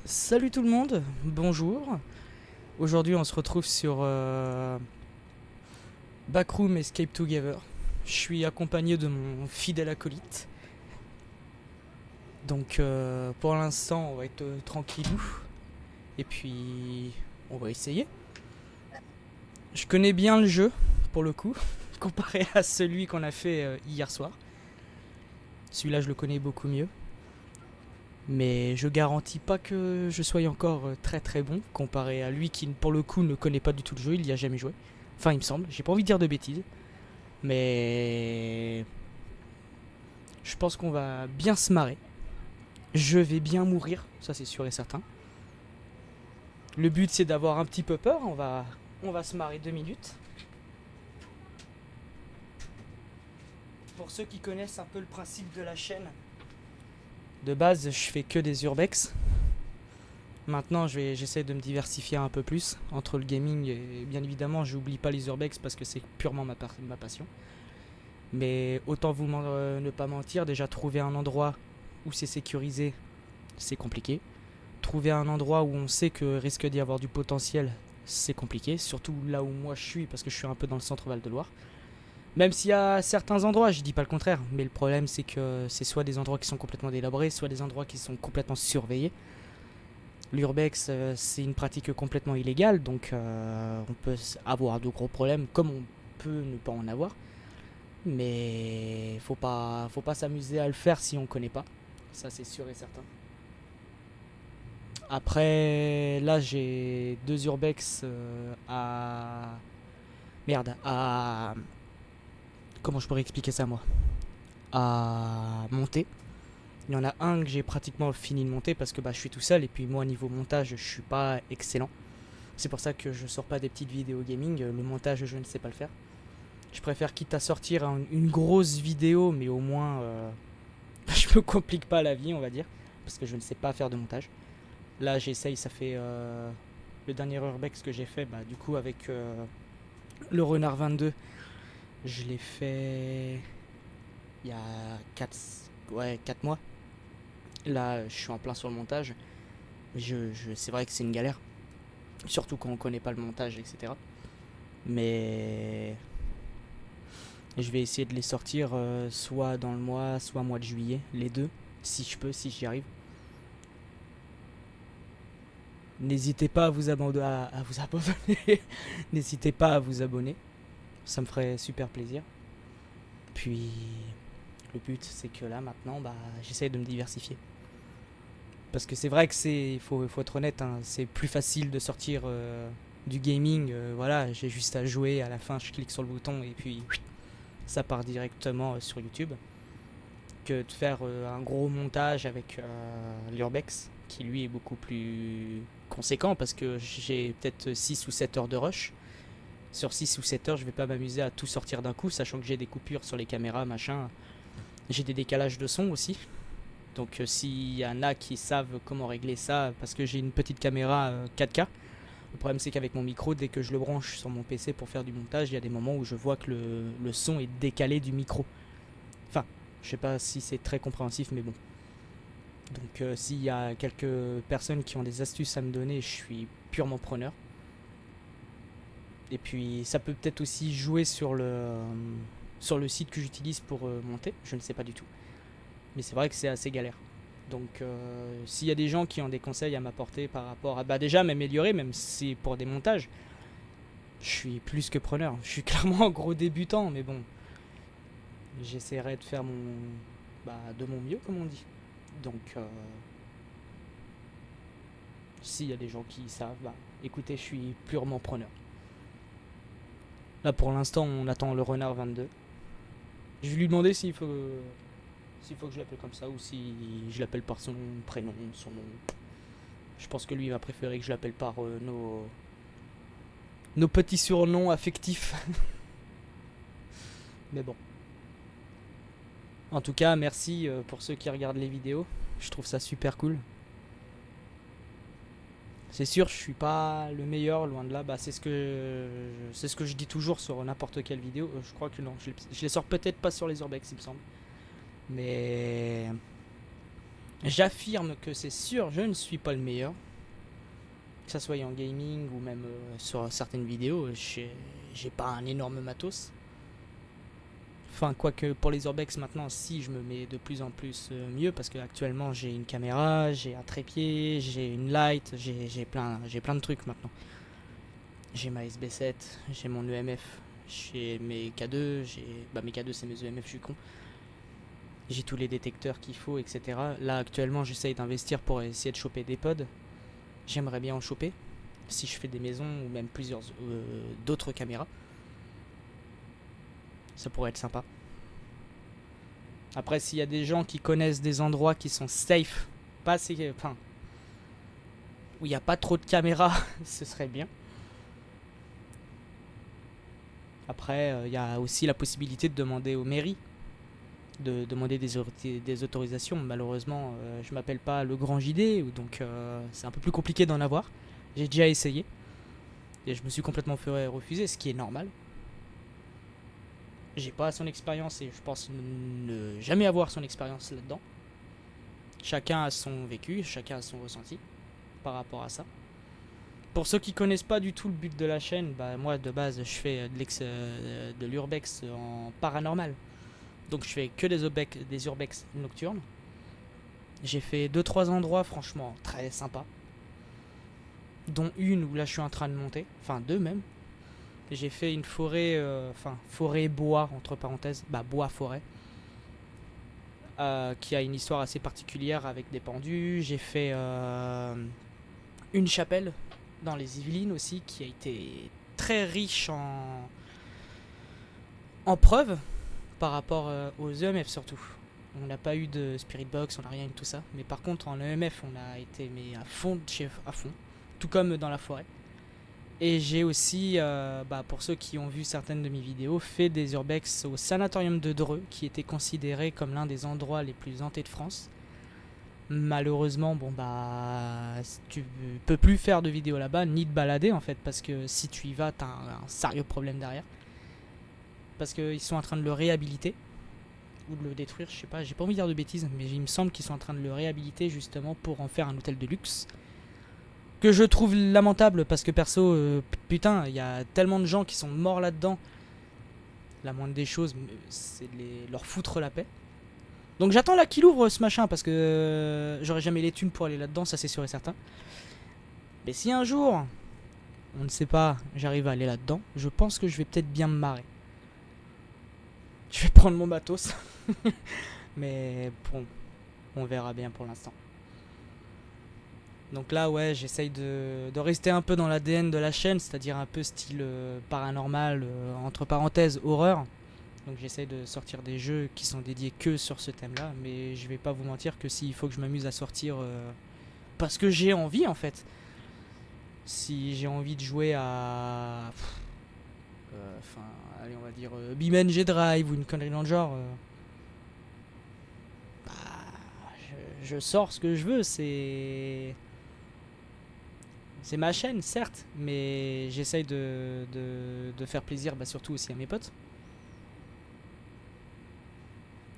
Salut tout le monde, bonjour. Aujourd'hui on se retrouve sur Backroom Escape Together. Je suis accompagné de mon fidèle acolyte. Donc pour l'instant on va être tranquillou. Et puis on va essayer. Je connais bien le jeu pour le coup, comparé à celui qu'on a fait hier soir. Celui-là je le connais beaucoup mieux. Mais je garantis pas que je sois encore très très bon comparé à lui qui pour le coup ne connaît pas du tout le jeu, il y a jamais joué. Enfin il me semble, j'ai pas envie de dire de bêtises. Mais je pense qu'on va bien se marrer. Je vais bien mourir, ça c'est sûr et certain. Le but c'est d'avoir un petit peu peur, on va se marrer 2 minutes. Pour ceux qui connaissent un peu le principe de la chaîne, de base je fais que des urbex. Maintenant j'essaie de me diversifier un peu plus entre le gaming et bien évidemment j'oublie pas les urbex parce que c'est purement ma passion. Mais autant ne pas mentir, déjà trouver un endroit où c'est sécurisé, c'est compliqué. Trouver un endroit où on sait que risque d'y avoir du potentiel, c'est compliqué. Surtout là où moi je suis, parce que je suis un peu dans le centre Val-de-Loire. Même s'il y a certains endroits, je dis pas le contraire, mais le problème c'est que c'est soit des endroits qui sont complètement délabrés, soit des endroits qui sont complètement surveillés. L'urbex, c'est une pratique complètement illégale, donc on peut avoir de gros problèmes, comme on peut ne pas en avoir. Mais faut pas s'amuser à le faire si on connaît pas. Ça c'est sûr et certain. Après, là j'ai 2 urbex à. Merde, à. Comment je pourrais expliquer ça moi? À monter. Il y en a un que j'ai pratiquement fini de monter parce que je suis tout seul et puis moi niveau montage je suis pas excellent. C'est pour ça que je sors pas des petites vidéos gaming. Le montage je ne sais pas le faire. Je préfère quitte à sortir une grosse vidéo mais au moins je me complique pas la vie on va dire. Parce que je ne sais pas faire de montage. Là j'essaye, ça fait le dernier urbex que j'ai fait du coup avec le Renard 22. Je l'ai fait il y a 4 mois. Là je suis en plein sur le montage. C'est vrai que c'est une galère. Surtout quand on connaît pas le montage, etc. Mais je vais essayer de les sortir soit dans le mois, soit mois de juillet. Les deux, si je peux, si j'y arrive. N'hésitez pas à vous abonner. N'hésitez pas à vous abonner. Ça me ferait super plaisir. Puis le but c'est que là maintenant j'essaye de me diversifier. Parce que c'est vrai que faut être honnête, hein, c'est plus facile de sortir du gaming. Voilà, j'ai juste à jouer, à la fin je clique sur le bouton et puis ça part directement sur YouTube. Que de faire un gros montage avec l'Urbex, qui lui est beaucoup plus conséquent parce que j'ai peut-être 6 ou 7 heures de rush. Sur 6 ou 7 heures, je vais pas m'amuser à tout sortir d'un coup, sachant que j'ai des coupures sur les caméras, machin. J'ai des décalages de son aussi. Donc s'il y en a qui savent comment régler ça, parce que j'ai une petite caméra 4K, le problème c'est qu'avec mon micro, dès que je le branche sur mon PC pour faire du montage, il y a des moments où je vois que le son est décalé du micro. Enfin, je sais pas si c'est très compréhensif, mais bon. Donc s'il y a quelques personnes qui ont des astuces à me donner, je suis purement preneur. Et puis ça peut peut-être aussi jouer sur le site que j'utilise pour monter, je ne sais pas du tout. Mais c'est vrai que c'est assez galère. Donc s'il y a des gens qui ont des conseils à m'apporter par rapport à déjà m'améliorer, même si pour des montages, je suis plus que preneur. Je suis clairement un gros débutant, mais bon, j'essaierai de faire de mon mieux comme on dit. Donc s'il y a des gens qui savent, écoutez, je suis purement preneur. Là pour l'instant on attend le renard 22. Je vais lui demander s'il faut que je l'appelle comme ça ou si je l'appelle par son prénom, son nom. Je pense que lui il va préférer que je l'appelle par nos petits surnoms affectifs. Mais bon. En tout cas, merci pour ceux qui regardent les vidéos. Je trouve ça super cool. C'est sûr, je suis pas le meilleur, loin de là. C'est ce que je dis toujours sur n'importe quelle vidéo. Je crois que non, je les sors peut-être pas sur les urbex, il me semble. Mais J'affirme que c'est sûr, je ne suis pas le meilleur. Que ça soit en gaming ou même sur certaines vidéos, j'ai pas un énorme matos. Enfin, quoique pour les urbex maintenant, si je me mets de plus en plus mieux parce que actuellement j'ai une caméra, j'ai un trépied, j'ai une light, j'ai plein de trucs maintenant. J'ai ma SB7, j'ai mon EMF, j'ai mes K2, mes K2 c'est mes EMF, je suis con. J'ai tous les détecteurs qu'il faut, etc. Là actuellement j'essaye d'investir pour essayer de choper des pods. J'aimerais bien en choper si je fais des maisons ou même plusieurs d'autres caméras. Ça pourrait être sympa. Après, s'il y a des gens qui connaissent des endroits qui sont safe, pas assez, enfin, où il n'y a pas trop de caméras, ce serait bien. Après, il y a aussi la possibilité de demander aux mairies, de demander des autorisations. Malheureusement, je m'appelle pas le grand JD, donc c'est un peu plus compliqué d'en avoir. J'ai déjà essayé et je me suis complètement fait refuser, ce qui est normal. J'ai pas son expérience et je pense ne jamais avoir son expérience là-dedans. Chacun a son vécu, chacun a son ressenti par rapport à ça. Pour ceux qui connaissent pas du tout le but de la chaîne, bah moi de base je fais de l'urbex en paranormal. Donc je fais que des urbex nocturnes. J'ai fait 2-3 endroits franchement très sympas. Dont une où là je suis en train de monter, enfin deux même. J'ai fait une forêt, forêt-bois, entre parenthèses, bois-forêt, qui a une histoire assez particulière avec des pendus. J'ai fait une chapelle dans les Yvelines aussi, qui a été très riche en preuves par rapport aux EMF surtout. On n'a pas eu de Spirit Box, on n'a rien de tout ça. Mais par contre, en EMF, on a été à fond à fond, tout comme dans la forêt. Et j'ai aussi, pour ceux qui ont vu certaines de mes vidéos, fait des urbex au sanatorium de Dreux, qui était considéré comme l'un des endroits les plus hantés de France. Malheureusement, tu peux plus faire de vidéos là-bas, ni te balader en fait, parce que si tu y vas, t'as un sérieux problème derrière. Parce qu'ils sont en train de le réhabiliter, ou de le détruire, je sais pas, j'ai pas envie de dire de bêtises, mais il me semble qu'ils sont en train de le réhabiliter justement pour en faire un hôtel de luxe. Que je trouve lamentable parce que perso, putain, il y a tellement de gens qui sont morts là-dedans. La moindre des choses, c'est de leur foutre la paix. Donc j'attends là qu'il ouvre ce machin parce que j'aurai jamais les thunes pour aller là-dedans, ça c'est sûr et certain. Mais si un jour, on ne sait pas, j'arrive à aller là-dedans, je pense que je vais peut-être bien me marrer. Je vais prendre mon matos. Mais bon, on verra bien pour l'instant. Donc là, ouais, j'essaye de rester un peu dans l'ADN de la chaîne, c'est-à-dire un peu style paranormal, entre parenthèses, horreur. Donc j'essaye de sortir des jeux qui sont dédiés que sur ce thème-là, mais je vais pas vous mentir que s'il faut que je m'amuse à sortir parce que j'ai envie en fait. Si j'ai envie de jouer à... allez, on va dire BeamNG Drive ou une connerie dans le genre... je sors ce que je veux, c'est ma chaîne, certes, mais j'essaye de faire plaisir surtout aussi à mes potes.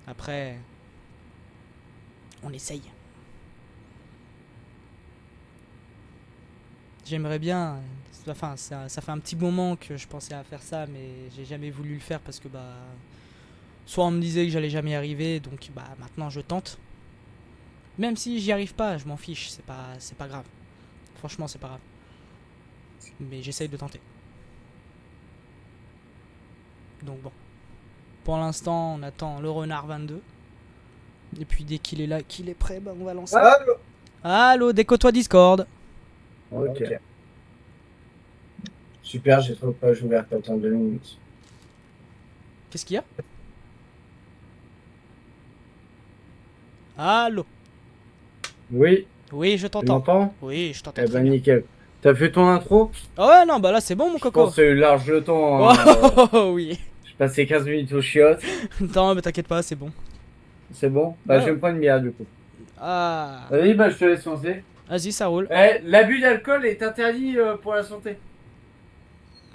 Après, on essaye. J'aimerais bien, enfin ça fait un petit moment que je pensais à faire ça, mais j'ai jamais voulu le faire parce que soit on me disait que j'allais jamais y arriver, donc maintenant je tente. Même si j'y arrive pas, je m'en fiche, c'est pas grave. Franchement, c'est pas grave. Mais j'essaye de tenter. Donc bon. Pour l'instant, on attend le renard 22. Et puis dès qu'il est là, qu'il est prêt, on va lancer. Allô. Allô, déco-toi Discord. Ok. Super, j'ai trop pas joué à attendre 2 minutes. Qu'est-ce qu'il y a? Allô. Oui, Oui, je tu t'entends. m'entends? Oui, je t'entends Eh très ben bien. nickel. T'as fait ton intro? Ah ouais, non, là c'est bon mon Je coco. pense que c'est eu large le temps. Oh oui. J'ai passé 15 minutes aux chiottes. Non, mais t'inquiète pas, c'est bon. C'est bon? Ouais. Je vais me prendre une bière du coup. Ah. Vas-y, je te laisse lancer. Vas-y, ça roule. L'abus d'alcool est interdit pour la santé.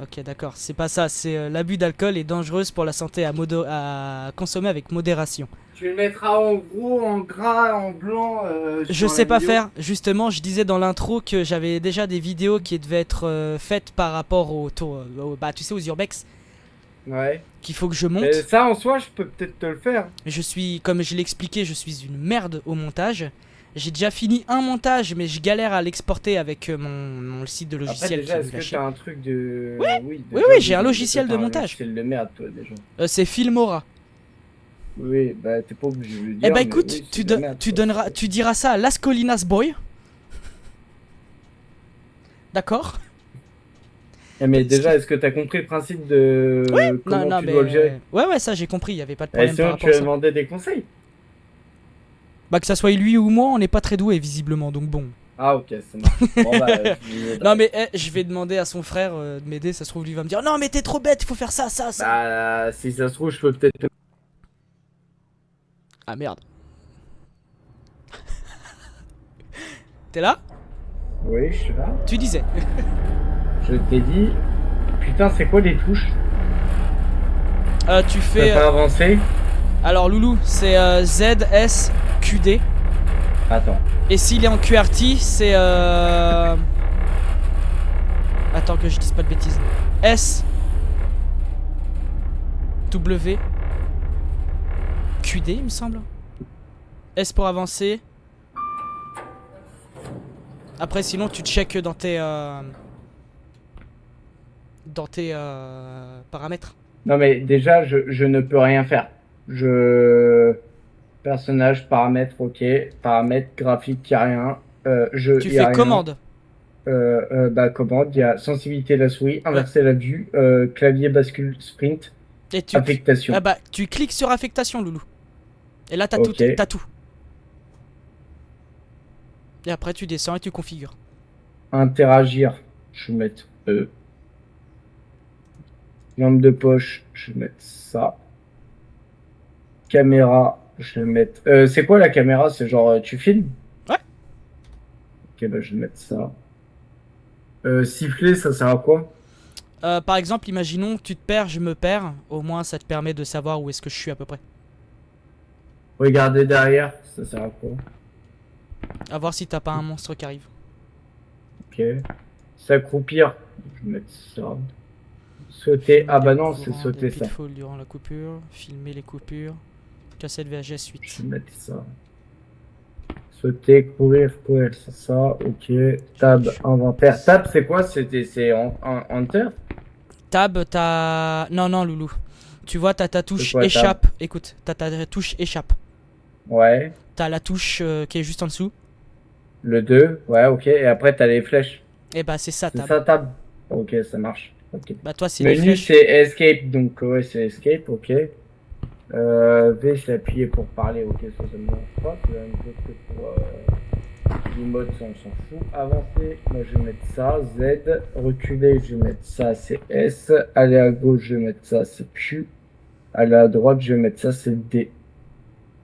Ok, d'accord. C'est pas ça. C'est l'abus d'alcool est dangereuse pour la santé à consommer avec modération. Tu le mettras en gros, en gras, en blanc. Je sur sais la pas vidéo. faire. Justement, je disais dans l'intro que j'avais déjà des vidéos qui devaient être faites par rapport bah, tu sais, aux urbex Ouais. qu'il faut que je Mais monte. ça en soi, je peux peut-être te le faire. Je suis, comme je l'ai expliqué, je suis une merde au montage. J'ai déjà fini un montage, mais je galère à l'exporter avec mon site de Après, logiciel déjà, qui est-ce me que lâche. t'as un truc de. Oui, Oui, déjà, j'ai un logiciel t'as de un montage. logiciel de merde, toi, déjà. C'est Filmora. Oui, bah, t'es pas obligé de le dire. Eh bah mais écoute, oui, c'est de la merde, quoi. tu diras ça à Las Colinas Boy. D'accord. Mais déjà, est-ce que t'as compris le principe de comment Non, tu dois le gérer? ouais, ça j'ai compris, il y avait pas de Et problème par sinon, rapport tu à as ça. demandé des conseils. Bah que ça soit lui ou moi, on n'est pas très doué visiblement, donc bon. Ah, ok, ça marche. Bon, bah, je Non mais je vais demander à son frère de m'aider, ça se trouve lui va me dire non mais t'es trop bête, il faut faire ça, ça, ça. Bah, si ça se trouve, je peux peut-être. Ah merde. T'es là? Oui, je suis là. Tu disais. Je t'ai dit. Putain, c'est quoi les touches? Tu T'as fais... pas avancé? Alors Loulou, c'est ZSQD. Attends. Et s'il est en QRT, c'est... Attends que je dise pas de bêtises. S W QD il me semble. S pour avancer. Après sinon tu check dans tes paramètres. Non, mais déjà, je ne peux rien faire. Personnage, paramètres, ok. Paramètres, graphique, y a rien. Tu Y a fais rien. commande. Bah, commande, il y a sensibilité de la souris, inverser la vue, clavier, bascule, sprint, Et tu affectation. Ah bah tu cliques sur affectation Loulou. Et là t'as Ok. t'as tout. Et après tu descends et tu configures. Interagir, je vais mettre E. Lampe de poche, je vais mettre ça. Caméra, je vais mettre. C'est quoi la caméra? C'est genre tu filmes? Ouais. Ok, bah je vais mettre ça. Siffler, ça sert à quoi? Par exemple, imaginons que tu te perds, je me perds. Au moins, ça te permet de savoir où est-ce que je suis à peu près. Regarder derrière, ça sert à quoi? À voir si t'as pas un monstre qui arrive. Ok. S'accroupir, je vais mettre ça. Sauter, ah bah non, c'est sauter ça. Pitfall durant la coupure, filmer les coupures, cassette VHS 8. Je vais mettre ça. Sauter, courir, c'est ça, ok. Tab, inventaire. Tab, c'est quoi? C'est Enter? Tab, t'as... Non, Loulou. Tu vois, t'as ta touche quoi, tab? échappe. Écoute, t'as ta touche échappe. Ouais. T'as la touche qui est juste en dessous. Le 2, ouais, ok. Et après, t'as les flèches. Et bah, c'est ça, C'est tab. ça, tab. Ok, ça marche. Ok. Bah, toi, c'est les Menu, flèches. c'est Escape, donc ouais, c'est Escape, ok. V, c'est appuyer pour parler, ok, ça me dérange pas. C'est la même chose que pour l'emote, ça on s'en fout. Avancer, moi je vais mettre ça, Z. Reculer, je vais mettre ça, c'est S. Aller à gauche, je vais mettre ça, c'est Q. Aller à droite, je vais mettre ça, c'est D.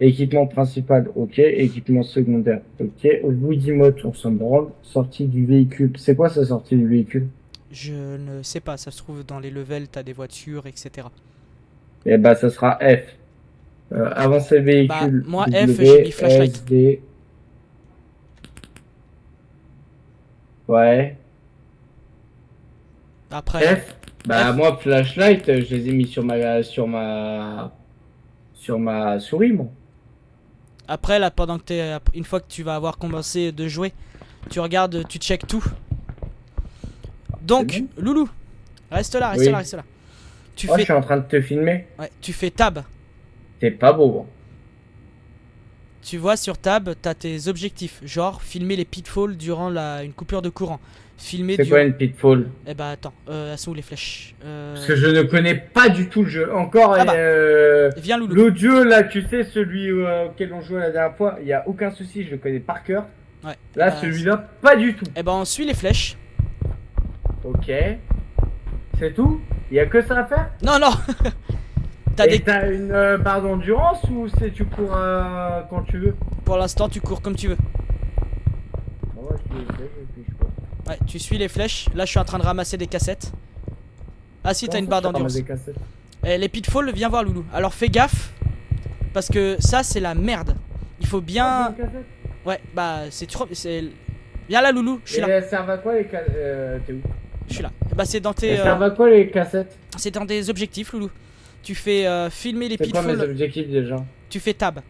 Équipement principal, ok. Équipement secondaire, ok. Au bout d'emote, on s'en branle. Sortie du véhicule, c'est quoi sa sortie du véhicule? Je ne sais pas, ça se trouve dans les levels, t'as des voitures, etc. Et bah ça sera F. Avancer véhicule. Bah, moi, W, F, j'ai mis flashlight. S, D. Ouais. Après, F. Bah F. moi flashlight, je les ai mis sur ma souris moi. Après, là, pendant que une fois que tu vas avoir commencé de jouer, tu regardes, tu checkes tout. Donc, C'est Loulou, reste là, Oui. reste là. Tu Moi je fais, suis en train de te filmer. ouais, tu fais tab. T'es pas beau. Hein. Tu vois sur tab, t'as tes objectifs, genre filmer les pitfalls durant une coupure de courant. Filmer C'est quoi une pitfall? Eh bah attends, elles sont où les flèches Parce que je ne connais pas du tout le jeu. Encore Ah bah. Viens Loulou. l'autre jeu là, tu sais, celui auquel on jouait la dernière fois, il y a aucun souci, je le connais par cœur. Ouais. Là, celui-là, pas du tout. Eh bah on suit les flèches. Ok. C'est tout? Il y a que ça à faire? Non, non. T'as Et des... t'as une barre d'endurance ou c'est tu cours quand tu veux? Pour l'instant, tu cours comme tu veux. Bon, ouais, je puis je cours. Ouais, tu suis les flèches. Là, je suis en train de ramasser des cassettes. Ah si, t'as une Comment barre ça, tu ramasses d'endurance. des cassettes? Eh, les pitfalls, viens voir Loulou. Alors fais gaffe, parce que ça c'est la merde. Il faut Ah, bien... des cassettes. Ouais, bah c'est trop... Viens là Loulou, je suis Et là, elles servent à quoi les cassettes? T'es où? je suis là. Bah c'est dans tes... Elles servent à quoi les cassettes? c'est dans des objectifs Loulou. Tu fais filmer les C'est quoi mes pitfalls, objectifs déjà? tu fais tab.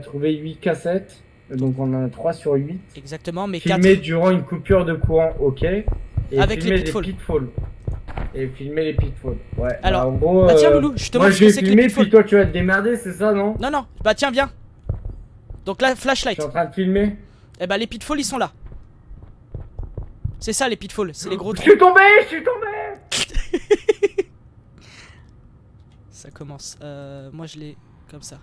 Trouver 8 cassettes. Donc on en a 3 sur 8. Exactement, mais 4... Filmer durant une coupure de courant, ok. Et Avec filmer les pitfalls. Et filmer les pitfalls. Ouais. Alors, bah, en gros, bah tiens Loulou, je te moi montre je ce que vais c'est que les filmer, pitfalls. puis toi tu vas te démerder, c'est ça, non? Non, non, bah tiens, viens. Donc là, Je flashlight. suis en train de filmer. Eh bah les pitfalls, ils sont là. C'est ça les pitfalls, c'est les gros Je trous. suis tombé, je suis tombé. Ça commence. Moi je l'ai comme ça.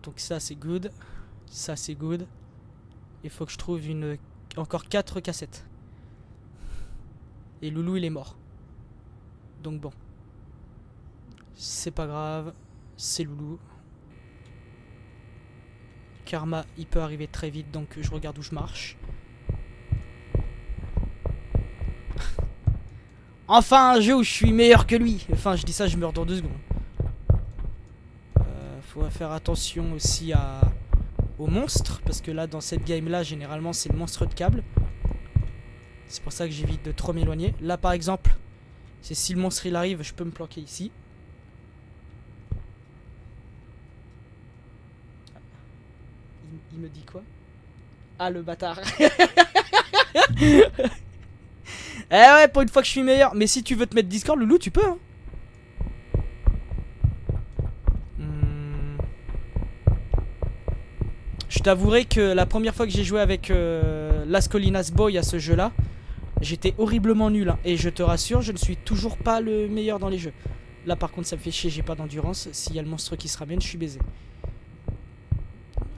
Donc ça c'est good. Ça c'est good. Il faut que je trouve encore 4 cassettes. Et Loulou il est mort. Donc bon. C'est pas grave. C'est Loulou. Karma il peut arriver très vite donc je regarde où je marche. Enfin un jeu où je suis meilleur que lui. Enfin je dis ça, je meurs dans 2 secondes. Faut faire attention aussi aux monstres. Parce que là dans cette game là généralement c'est le monstre de câble. C'est pour ça que j'évite de trop m'éloigner. Là par exemple, c'est si le monstre il arrive, je peux me planquer ici. Il me dit quoi? Ah le bâtard. Eh ouais, pour une fois que je suis meilleur. Mais si tu veux te mettre Discord Loulou, tu peux hein. Je t'avouerai que la première fois que j'ai joué avec Las Colinas Boy à ce jeu là, j'étais horriblement nul hein. Et je te rassure, je ne suis toujours pas le meilleur dans les jeux. Là par contre ça me fait chier, j'ai pas d'endurance. S'il y a le monstre qui se ramène, je suis baisé.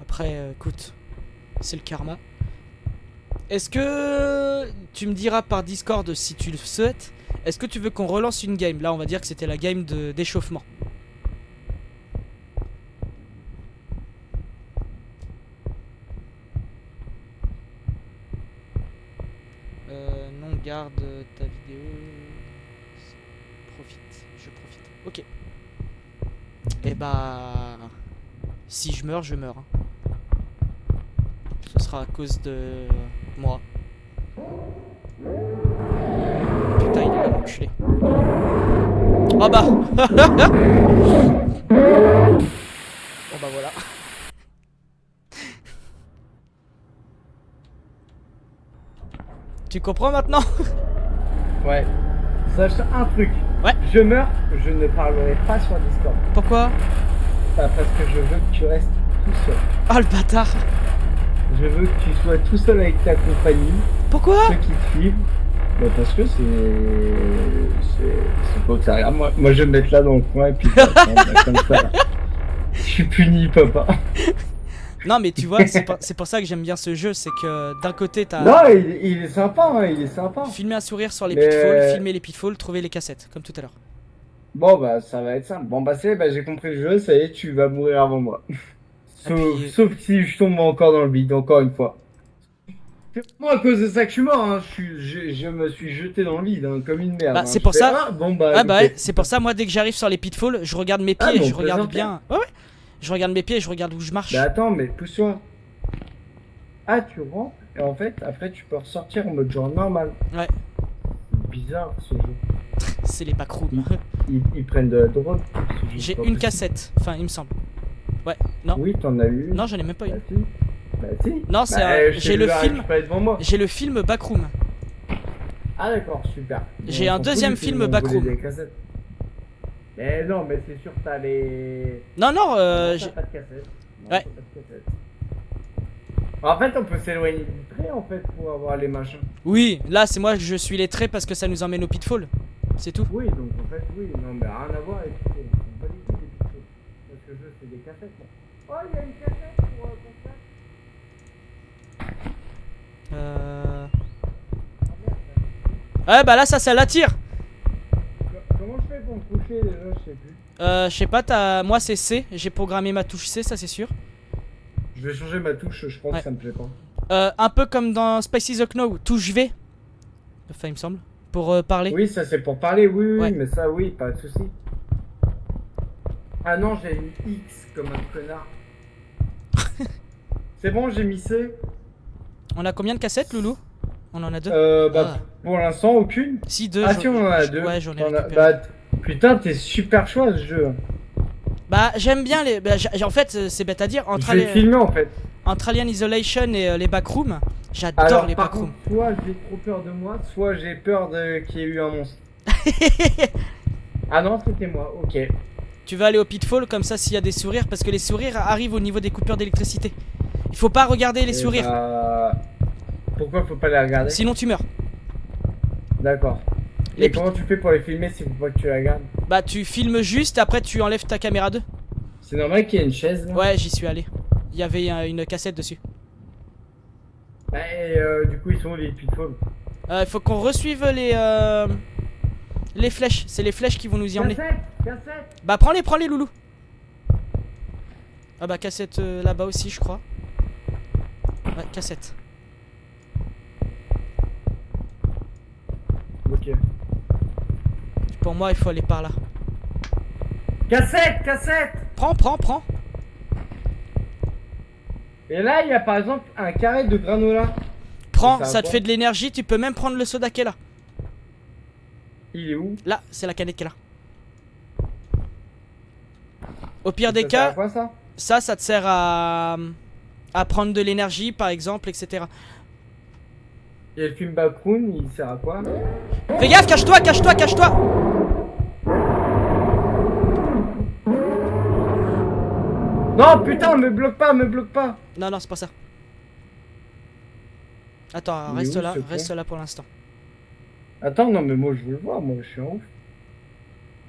Après écoute, c'est le karma. Est-ce que tu me diras par Discord si tu le souhaites? Est-ce que tu veux qu'on relance une game? Là on va dire que c'était la game d'échauffement. Non, garde ta vidéo. Profite, je profite. Ok. Et bah... Si je meurs, je meurs. Hein. Ce sera à cause de moi. Putain, il est enculé. Oh bah. Bon bah voilà. Tu comprends maintenant? Ouais. Sache un truc. Ouais. Je meurs, je ne parlerai pas sur Discord. Pourquoi? Parce que je veux que tu restes tout seul. Oh le bâtard. Je veux que tu sois tout seul avec ta compagnie. Pourquoi? Ceux qui te suivent. Bah parce que c'est pas que ça regarde. Moi je vais me mettre là dans le coin et puis comme ça. Là. Je suis puni papa. Non mais tu vois, c'est pour ça que j'aime bien ce jeu, c'est que d'un côté t'as... Non, il est sympa, hein, il est sympa. Filmer un sourire sur les pitfalls, filmer les pitfalls, trouver les cassettes, comme tout à l'heure. Bon bah ça va être simple. Bon bah c'est, bah j'ai compris le jeu, ça y est, tu vas mourir avant moi. Sauf si je tombe encore dans le vide, encore une fois. C'est moi à cause de ça que je suis mort, hein. Je me suis jeté dans le vide, hein, comme une merde. Bah, hein. c'est pour ça. Bah ouais, c'est pour ça, moi dès que j'arrive sur les pitfalls, je regarde mes pieds, bon, je regarde bien. Ouais. Je regarde mes pieds, je regarde où je marche. Bah attends, mais pousse-toi. Ah, tu rentres, et en fait, après tu peux ressortir en mode genre normal. Ouais. Bizarre ce jeu. C'est les backrooms. Ils prennent de la drogue. J'ai une cassette, enfin il me semble. Ouais, non. Oui, t'en as eu. Non, j'en ai même pas une. Bah si. Non, c'est j'ai le film. Devant moi. J'ai le film Backroom. Ah d'accord, super. J'ai un deuxième film Backroom. Mais non, mais c'est sûr que t'as les... Non, j'ai pas de cassette. Non, ouais. Pas de cassette. En fait, on peut s'éloigner du trait en fait pour avoir les machins. Oui, là c'est moi je suis les traits parce que ça nous emmène au pitfall. C'est tout. Oui, donc en fait, oui, non, mais rien à voir avec les pitfalls. C'est pas du tout des pitfalls. Parce que le jeu, c'est des cassettes. Oh, il y a une cassette pour Ouais, bah là ça l'attire. Comment je fais pour me coucher déjà? Je sais plus. Je sais pas, moi c'est C, j'ai programmé ma touche C, ça c'est sûr. Je vais changer ma touche, je pense Ouais. que ça me plaît pas. Un peu comme dans Spicy the Know, touche V. Enfin, il me semble. Pour parler. Oui, ça c'est pour parler, oui, oui, Ouais. mais ça, oui, pas de soucis. Ah non, j'ai une X comme un connard. C'est bon, j'ai mis C. On a combien de cassettes, Loulou? On en a 2. Bah, pour l'instant, aucune. Si, 2. Ah si, on en a 2. Ouais, j'en ai T'en as- récupéré. Bah, putain, t'es super choix ce jeu. Bah, j'aime bien les. Bah, en fait, c'est bête à dire. Je vais filmer en fait. Entre Alien Isolation et les backrooms, j'adore Alors, les par backrooms. contre, soit j'ai trop peur de moi, soit j'ai peur qu'il y ait eu un monstre. Ah non, c'était moi, ok. Tu vas aller au pitfall comme ça s'il y a des sourires, parce que les sourires arrivent au niveau des coupures d'électricité. Il faut pas regarder les sourires, Pourquoi faut pas les regarder? sinon tu meurs. D'accord. Les Et comment tu fais pour les filmer si faut pas que tu les regardes? Bah, tu filmes juste, après tu enlèves ta caméra 2. C'est normal qu'il y ait une chaise là? Ouais, j'y suis allé. Il y avait une cassette dessus. Et du coup, ils sont où les pitfalls? Il faut qu'on resuive les flèches. C'est les flèches qui vont nous y emmener. Cassette. Bah, prends-les, Loulou. Ah bah, cassette là-bas aussi, je crois. Ouais, cassette. Ok. Pour moi, il faut aller par là. Cassette. Prends. Et là, il y a par exemple un carré de granola. Prends, Ça ça te quoi fait de l'énergie. Tu peux même prendre le soda qui est là. Il est où? Là, c'est la canette qui est là. Au pire des Ça sert à cas, quoi ça? ça te sert à prendre de l'énergie, par exemple, etc. Et le film Backroom, il sert à quoi? Fais gaffe, cache-toi. Non, putain, me bloque pas. Non, c'est pas ça. Attends, Il est reste où, là, ce con? reste là pour l'instant. Attends, non, mais moi je veux le voir, moi je suis en ouf.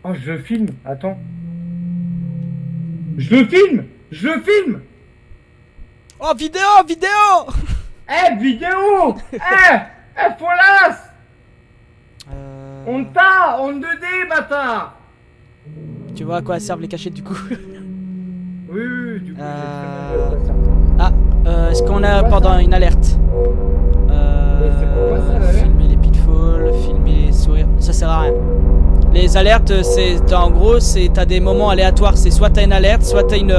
Oh, je le filme, attends. Je le filme. Oh, vidéo Eh, vidéo. Folasse. On t'a en 2D, bâtard. Tu vois à quoi servent les cachettes du coup? Oui, du coup, Est-ce qu'on a pendant une alerte? c'est pourquoi ça, l'alerte? Filmer les pitfalls, filmer les sourires, ça sert à rien. Les alertes, c'est en gros, t'as des moments aléatoires. C'est soit t'as une alerte, soit t'as une,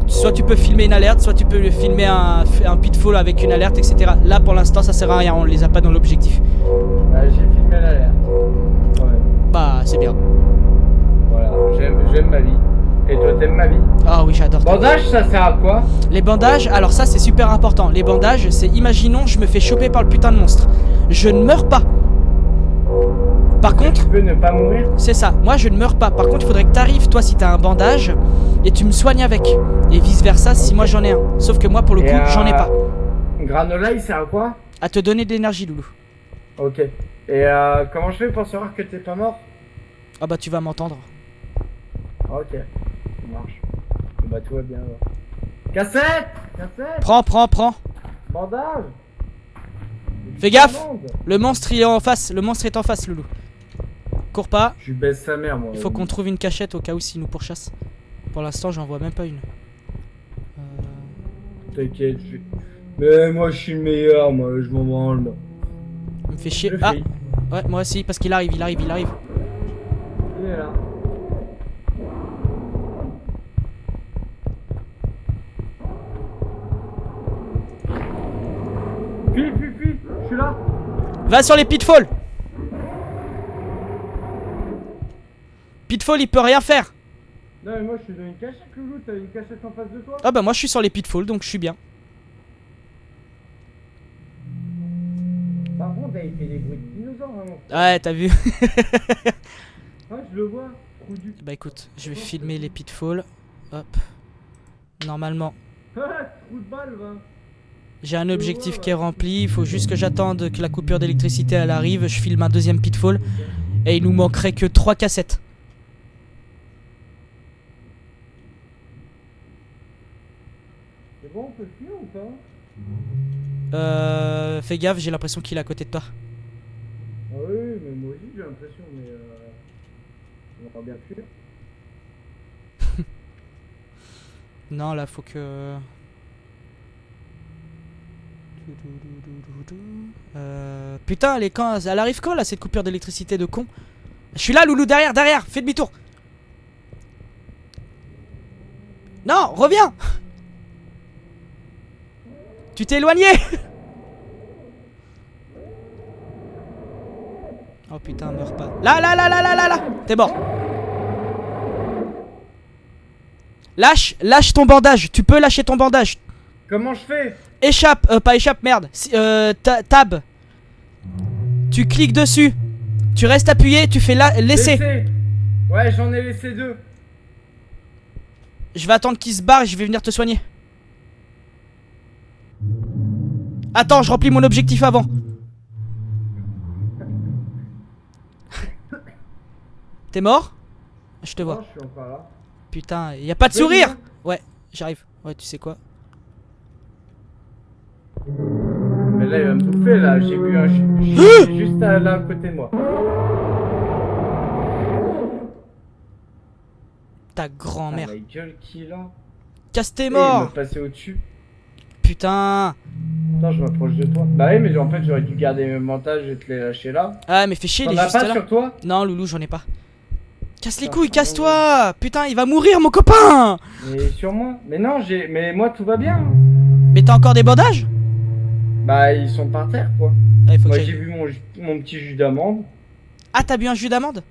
soit tu peux filmer une alerte, soit tu peux filmer un pitfall avec une alerte, etc. Là, pour l'instant, ça sert à rien. On les a pas dans l'objectif. J'ai filmé l'alerte. Ouais. Bah, c'est bien. Voilà, j'aime ma vie. Et toi, t'aimes ma vie? Ah oui, j'adore. Bandage, ça sert à quoi? Les bandages, alors ça c'est super important. Les bandages, c'est imaginons je me fais choper par le putain de monstre. Je ne meurs pas. Par contre, Tu peux ne pas mourir? c'est ça, moi je ne meurs pas. Par contre, il faudrait que t'arrives, toi, si t'as un bandage, et tu me soignes avec. Et vice versa si Ok. moi j'en ai un. Sauf que moi, pour le Et, coup, j'en ai pas. Granola, il sert à quoi? À te donner de l'énergie, Loulou. Ok. Et comment je fais pour savoir que t'es pas mort? Ah bah, tu vas m'entendre. Ok. Ça marche. Bah, tout va bien alors. Cassette. Prends. Bandage. Fais gaffe. Bande. Le monstre, il est en face. Le monstre est en face, Loulou. Cours pas. Je baisse sa mère, moi. Il faut qu'on trouve une cachette au cas où s'il nous pourchasse. Pour l'instant, j'en vois même pas une. T'inquiète, mais moi je suis le meilleur, moi je m'en branle. Il me fait chier. Le Ah, fais. ouais, moi aussi, parce qu'il arrive. Il est là. Fuis, je suis là. Va sur les pitfalls. Pitfall, il peut rien faire. Non, mais moi je suis dans une cachette, Loulou, t'as une cachette en face de toi. Ah bah moi je suis sur les pitfalls, donc je suis bien. Par contre, il fait des bruits de dinosaures, vraiment. Ouais, t'as vu. Ouais, je le vois, trou du. Bah écoute, je vais filmer les pitfalls. Hop. Normalement, Trou de balle, va. j'ai un objectif qui est rempli. Il faut juste que j'attende que la coupure d'électricité elle arrive. Je filme un deuxième pitfall. Et il nous manquerait que 3 cassettes. C'est bon, on peut le fuir ou pas? Fais gaffe, j'ai l'impression qu'il est à côté de toi. Ah oui, mais moi aussi j'ai l'impression, mais m'entends bien plus. Non, là, faut que... Putain, elle arrive quand, là, cette coupure d'électricité de con? Je suis là, Loulou, derrière, derrière, fais demi-tour. Non, reviens. Tu t'es éloigné. Oh putain, meurs pas. Là, là, là, là, là, là, là. T'es mort. Lâche ton bandage. Tu peux lâcher ton bandage. Comment je fais? Échappe, pas échappe, merde. Tab. Tu cliques dessus. Tu restes appuyé, tu fais laisser. Ouais, j'en ai laissé 2. Je vais attendre qu'il se barre et je vais venir te soigner. Attends, je remplis mon objectif avant. T'es mort? Je te vois. Non, je suis encore là. Putain, y a pas de sourire. Ouais, j'arrive. Ouais, tu sais quoi? Mais là, il va me bouffer, là. J'ai vu un juste là à côté de moi. Ta grand-mère. Ah, ma gueule qui est là. Casse tes Il morts. m'a passé au-dessus. Putain. Attends, je m'approche de toi. Bah oui, mais en fait, j'aurais dû garder mes montages et te les lâcher là. Ah, mais fais chier, il T'en est as juste pas là. sur toi? Non, Loulou, j'en ai pas. Casse les Putain, couilles, c'est casse-toi. Putain, il va mourir, mon copain. Mais sur moi? Mais non, mais moi, tout va bien. Mais t'as encore des bandages? Bah, ils sont par terre, quoi. Ah, il faut Moi, que j'ai j'aille. bu mon petit jus d'amande. Ah, t'as bu un jus d'amande?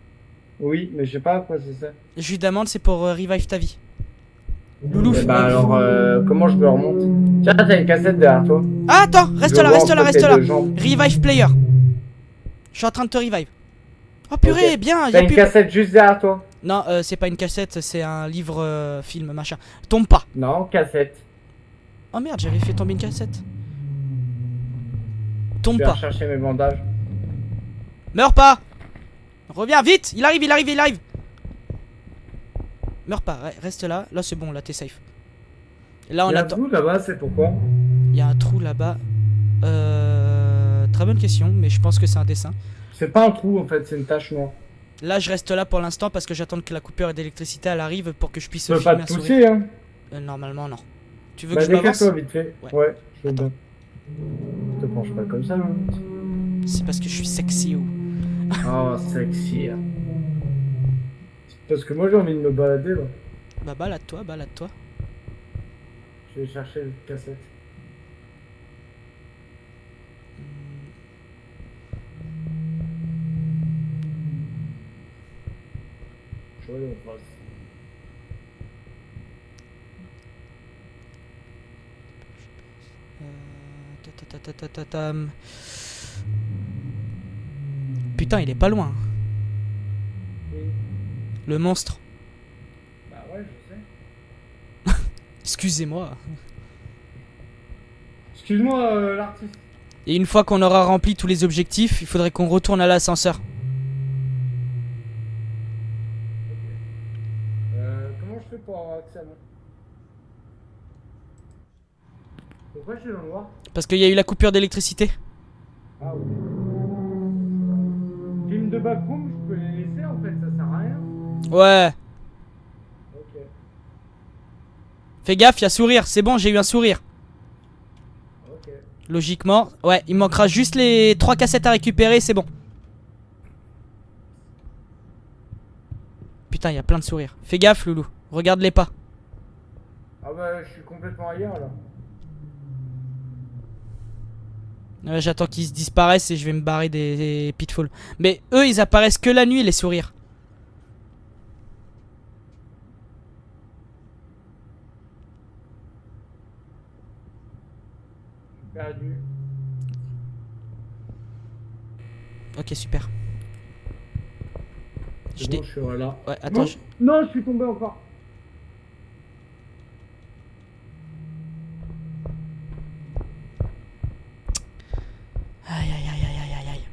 Oui, mais je sais pas à quoi c'est ça. Jus d'amande, c'est pour revive ta vie. Loulou. Eh bah alors, comment je me remonte? Tiens, t'as une cassette derrière toi. Ah, attends, reste Je là, vois reste là, entre reste tes là. deux jambes. Revive player. Je suis en train de te revive. Oh purée, Ok. bien, y T'as a une plus. cassette juste derrière toi? Non, c'est pas une cassette, c'est un livre film machin. Tombe pas. Non, cassette. Oh merde, j'avais fait tomber une cassette. Je Tombe vais pas. rechercher mes bandages. Meurs pas. Reviens vite, il arrive, il arrive, il arrive. Meurs pas, reste là. Là c'est bon, là t'es safe. Là on Il y a attend. un trou là-bas, c'est pourquoi? Il y a un trou là-bas. Très bonne question, mais je pense que c'est un dessin. C'est pas un trou en fait, c'est une tache noire. Là je reste là pour l'instant parce que j'attends que la coupure d'électricité elle arrive pour que je puisse Tu peux filmer pas un te sourire. pousser, hein? Normalement non. Tu veux Bah, que je m'avance? décale-toi vite fait. Ouais. Ouais, je veux Attends. bien. Je te penches pas comme ça, hein. C'est parce que je suis sexy ou. Oh, sexy. C'est parce que moi j'ai envie de me balader là. Bah balade-toi, balade-toi. Je vais chercher une cassette. Je vais aller en face. Ta-ta-ta-ta-ta-tam. Putain, il est pas loin. Oui. Le monstre. Bah ouais, je sais. Excusez-moi. Excuse-moi, l'artiste. Et une fois qu'on aura rempli tous les objectifs, il faudrait qu'on retourne à l'ascenseur. Comment je fais pour avoir accès à moi? Pourquoi je suis dans le noir? Parce qu'il y a eu la coupure d'électricité. Ah oui. Film de backroom, je peux les laisser en fait, ça sert à rien. Ouais. Ok. Fais gaffe, il y a sourire. C'est bon, j'ai eu un sourire. Ok. Logiquement. Ouais, il manquera juste les 3 cassettes à récupérer, c'est bon. Putain, il y a plein de sourires. Fais gaffe, Loulou. Regarde les pas. Ah bah, je suis complètement ailleurs là. J'attends qu'ils se disparaissent et je vais me barrer des pitfalls. Mais eux, ils apparaissent que la nuit, les sourires. Perdu. Ok, super. Je C'est bon, je suis là. Ouais, attends. Non, non, je suis tombé encore. Aïe aïe aïe aïe aïe aïe aïe.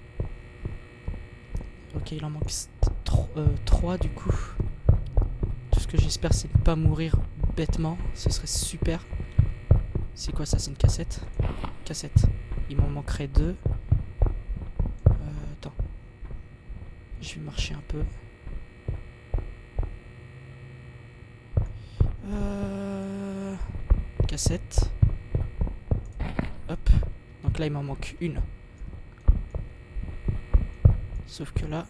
Ok, il en manque 3 du coup. Tout ce que j'espère c'est ne pas mourir bêtement. Ce serait super. C'est quoi ça? C'est une cassette? Cassette. Il m'en manquerait 2. Attends. Je vais marcher un peu. Cassette. Hop. Donc là, il m'en manque une. Sauf que là,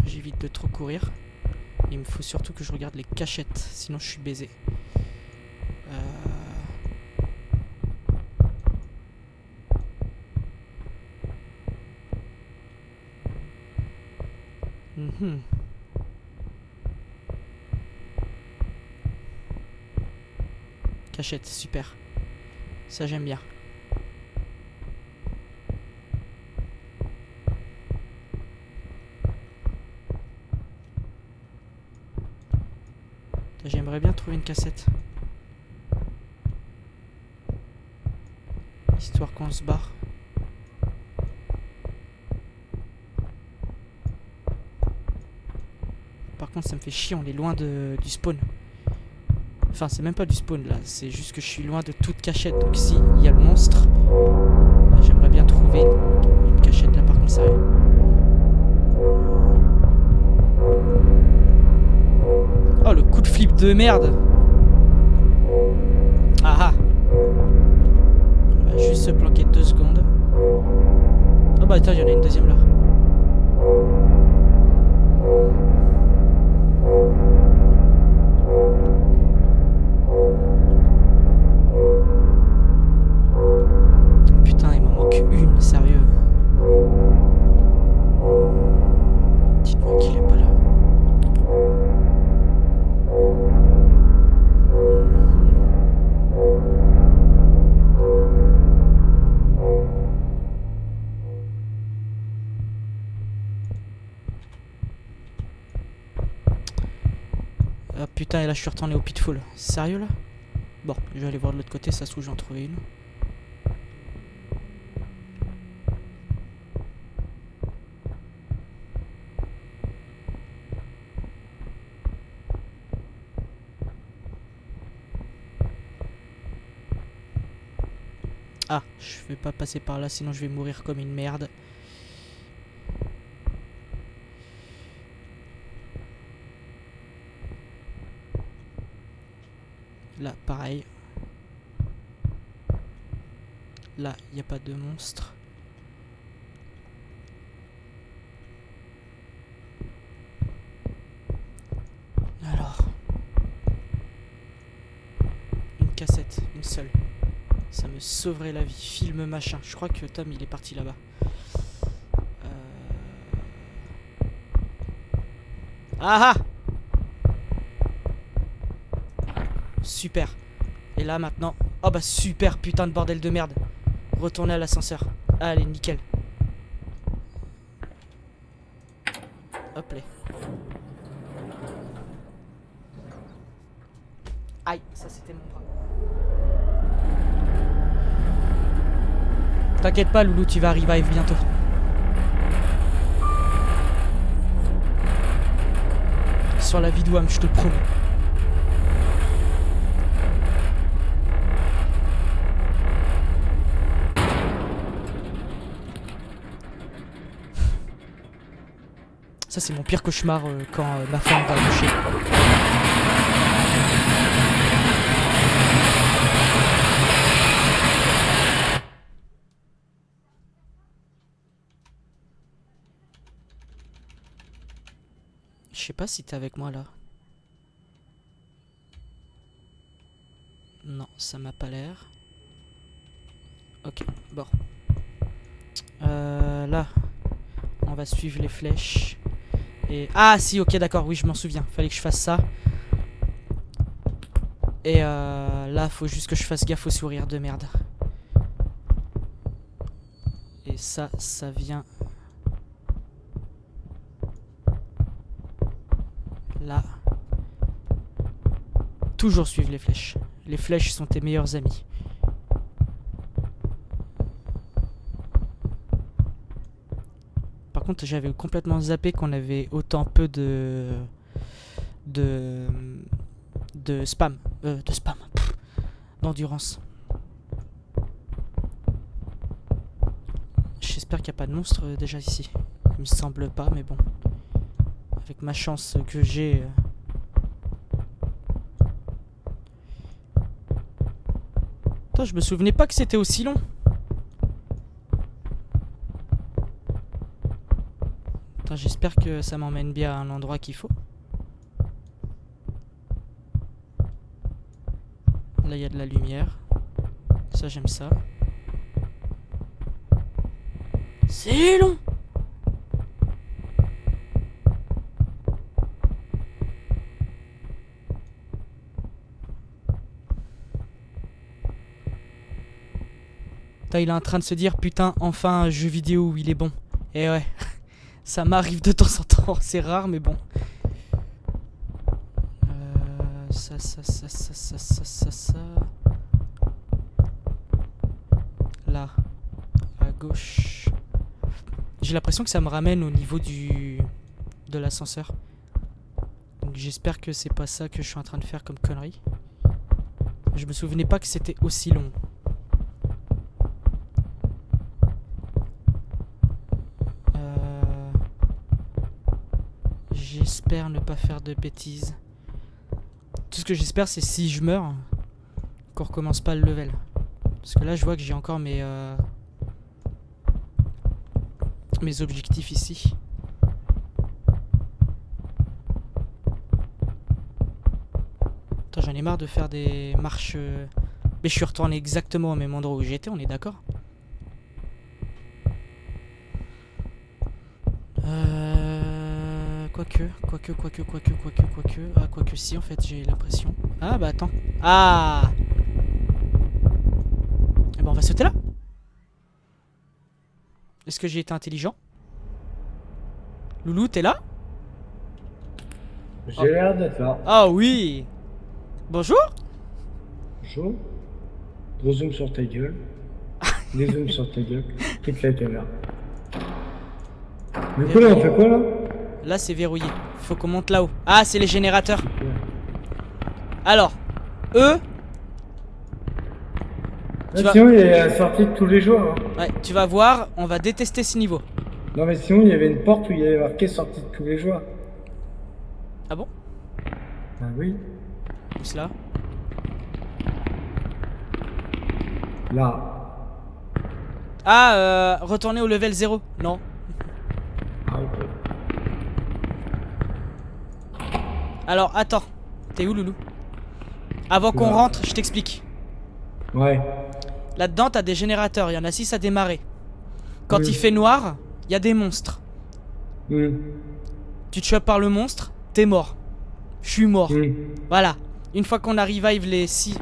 j'évite de trop courir. Il me faut surtout que je regarde les cachettes, sinon je suis baisé. Cachette, super. Ça j'aime bien. J'aimerais bien trouver une cassette. Histoire qu'on se barre. Par contre ça me fait chier, on est loin du spawn. Enfin c'est même pas du spawn là, c'est juste que je suis loin de toute cachette. Donc si il y a le monstre, j'aimerais bien trouver une cachette là par contre sérieux. Oh le coup de flip de merde. Ah ah. On va juste se planquer 2 secondes. Oh bah attends, il y en a une deuxième là. Putain, il m'en manque une, sérieux. Dites-moi qu'il est pas là. Ah putain, et là je suis retourné au pitfall. Sérieux là? Bon, je vais aller voir de l'autre côté, ça se trouve j'en trouve une. Ah, je vais pas passer par là, sinon je vais mourir comme une merde. Là, pareil. Là, il n'y a pas de monstre. Alors. Une cassette, une seule. Ça me sauverait la vie. Film machin. Je crois que Tom, il est parti là-bas. Ah ah! Super. Et là maintenant. Oh bah super, putain de bordel de merde. Retourner à l'ascenseur. Allez, nickel. Hop là. Aïe, ça c'était mon bras. T'inquiète pas, Loulou, tu vas revive bientôt. Sur la vie de Wam, je te le promets. Ça c'est mon pire cauchemar quand ma femme va coucher. Je sais pas si t'es avec moi là. Non, ça m'a pas l'air. Ok, bon. Là, on va suivre les flèches. Et... Ah si, ok, d'accord, oui, je m'en souviens. Fallait que je fasse ça. Et là, faut juste que je fasse gaffe au sourire de merde. Et ça vient... Là. Toujours suivre les flèches. Les flèches sont tes meilleurs amis. Par contre, j'avais complètement zappé qu'on avait autant peu de spam. De spam. D'endurance. J'espère qu'il n'y a pas de monstre déjà ici. Il me semble pas, mais bon. Avec ma chance que j'ai... Putain, je me souvenais pas que c'était aussi long. Putain, j'espère que ça m'emmène bien à un endroit qu'il faut. Là, il y a de la lumière. Ça, j'aime ça. C'est long. Putain, il est en train de se dire, putain, enfin un jeu vidéo où il est bon. Et ouais, ça m'arrive de temps en temps. C'est rare, mais bon. Ça. Là, à gauche. J'ai l'impression que ça me ramène au niveau de l'ascenseur. Donc j'espère que c'est pas ça que je suis en train de faire comme connerie. Je me souvenais pas que c'était aussi long. J'espère ne pas faire de bêtises. Tout ce que j'espère, c'est si je meurs, qu'on recommence pas le level. Parce que là, je vois que j'ai encore mes objectifs ici. Attends, j'en ai marre de faire des marches. Mais je suis retourné exactement au même endroit où j'étais, on est d'accord? Quoique. Ah, quoique si, en fait, j'ai l'impression. Ah, bah attends. Ah! Eh ben, on va sauter là. Est-ce que j'ai été intelligent? Loulou, t'es là? J'ai l'air d'être là. Ah oui! Bonjour? Bonjour. Gros zoom sur ta gueule. Des zooms sur ta gueule. Quitte la caméra. Du coup, là, on fait quoi là? Là, c'est verrouillé. Faut qu'on monte là-haut. Ah, c'est les générateurs. Alors, eux. Sinon, il est sorti de tous les jours. Hein. Ouais, tu vas voir, on va détester ce niveau. Non, mais sinon, il y avait une porte où il y avait marqué sortie de tous les jours. Ah bon? Ah oui. Plus là. Là. Ah, retourner au level 0. Non. Ah, ok. Alors, attends. T'es où, Loulou? Avant qu'on rentre, je t'explique. Ouais. Là-dedans, t'as des générateurs. Il y en a 6 à démarrer. Quand il fait noir, il y a des monstres. Tu te chopes par le monstre, t'es mort. Je suis mort. Voilà. Une fois qu'on arrive à les 6.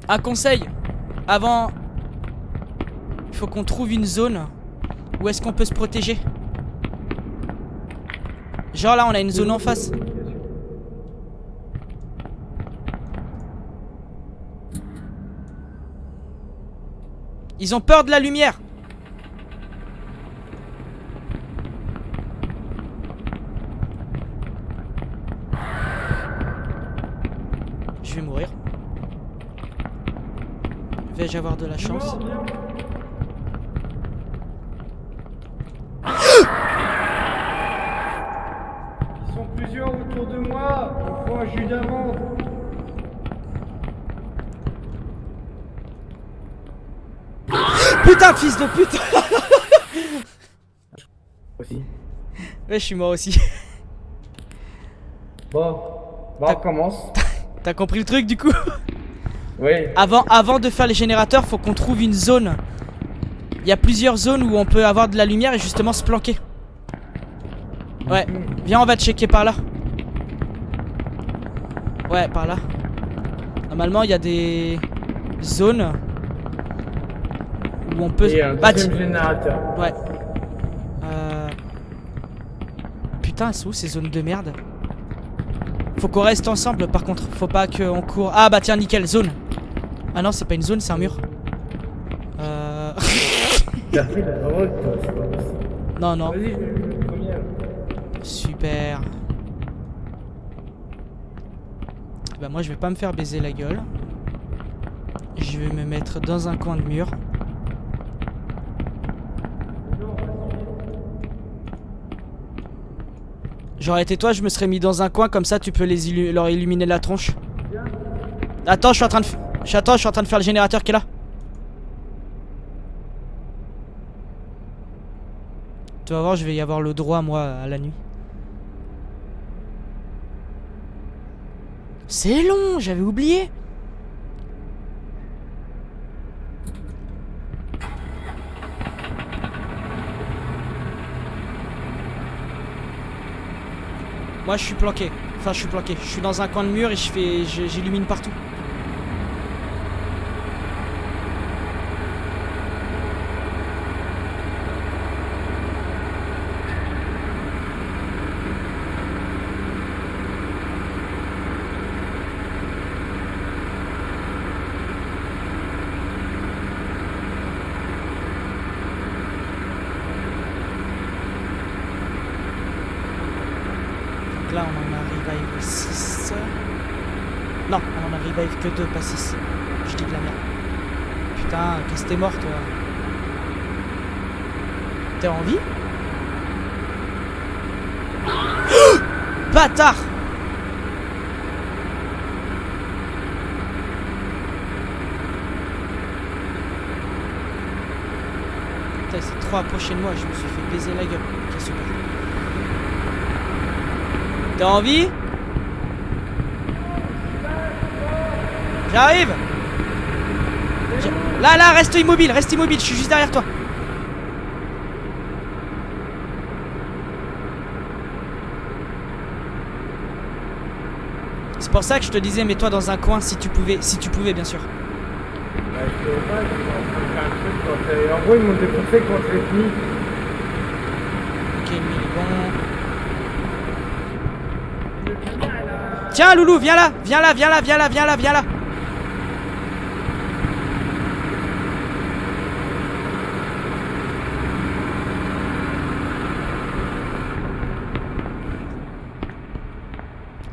Un conseil. Avant, il faut qu'on trouve une zone où est-ce qu'on peut se protéger. Genre là, on a une zone en face. Ils ont peur de la lumière. Je vais mourir. Vais-je avoir de la chance? Ils sont plusieurs autour de moi. Il faut un jus d'amande. Putain, fils de pute. Aussi. Ouais, je suis mort aussi. Bon, on recommence. T'as compris le truc du coup? Oui. Avant de faire les générateurs, faut qu'on trouve une zone. Il y a plusieurs zones où on peut avoir de la lumière et justement se planquer. Ouais, viens, on va checker par là. Ouais, par là. Normalement, il y a des zones où on peut... Et un deuxième générateur. Ouais. Putain, c'est où ces zones de merde? Faut qu'on reste ensemble par contre. Faut pas qu'on court. Ah bah tiens, nickel, zone. Ah non, c'est pas une zone, c'est un mur. Non, non. Vas-y, je première. Super. Bah moi je vais pas me faire baiser la gueule. Je vais me mettre dans un coin de mur. J'aurais été toi, je me serais mis dans un coin, comme ça tu peux leur illuminer la tronche. Attends, je suis en train de faire le générateur qui est là. Tu vas voir, je vais y avoir le droit moi à la nuit. C'est long, j'avais oublié. Moi je suis planqué. Enfin je suis planqué. Je suis dans un coin de mur et j'illumine partout. Là on en a revive 6. Non, on en a revive que 2, pas 6. Je dis de la merde. Putain, qu'est-ce que t'es mort toi? T'es en vie? Bâtard! Putain, il s'est trop approché de moi, je me suis fait baiser la gueule. Ok, super. T'as envie? J'arrive. Là, reste immobile, je suis juste derrière toi. C'est pour ça que je te disais, mets-toi dans un coin si tu pouvais bien sûr. Bah, je sais pas, je suis en train de faire un truc quand en gros, ils m'ont défoncé quand j'ai fini. Ok, lui, il est bon. Tiens, Loulou, viens là.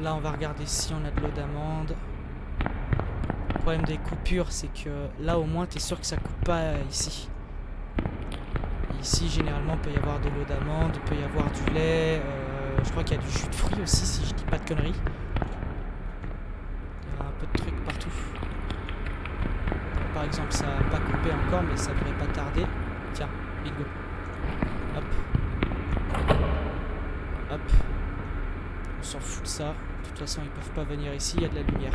Là, on va regarder si on a de l'eau d'amande. Le problème des coupures, c'est que là, au moins, t'es sûr que ça coupe pas ici. Et ici, généralement, il peut y avoir de l'eau d'amande, il peut y avoir du lait. Je crois qu'il y a du jus de fruits aussi, si je dis pas de conneries. Il y a un peu de trucs partout. Par exemple, ça n'a pas coupé encore, mais ça devrait pas tarder. Tiens, bingo. Hop. Hop. On s'en fout de ça. De toute façon, ils peuvent pas venir ici, il y a de la lumière.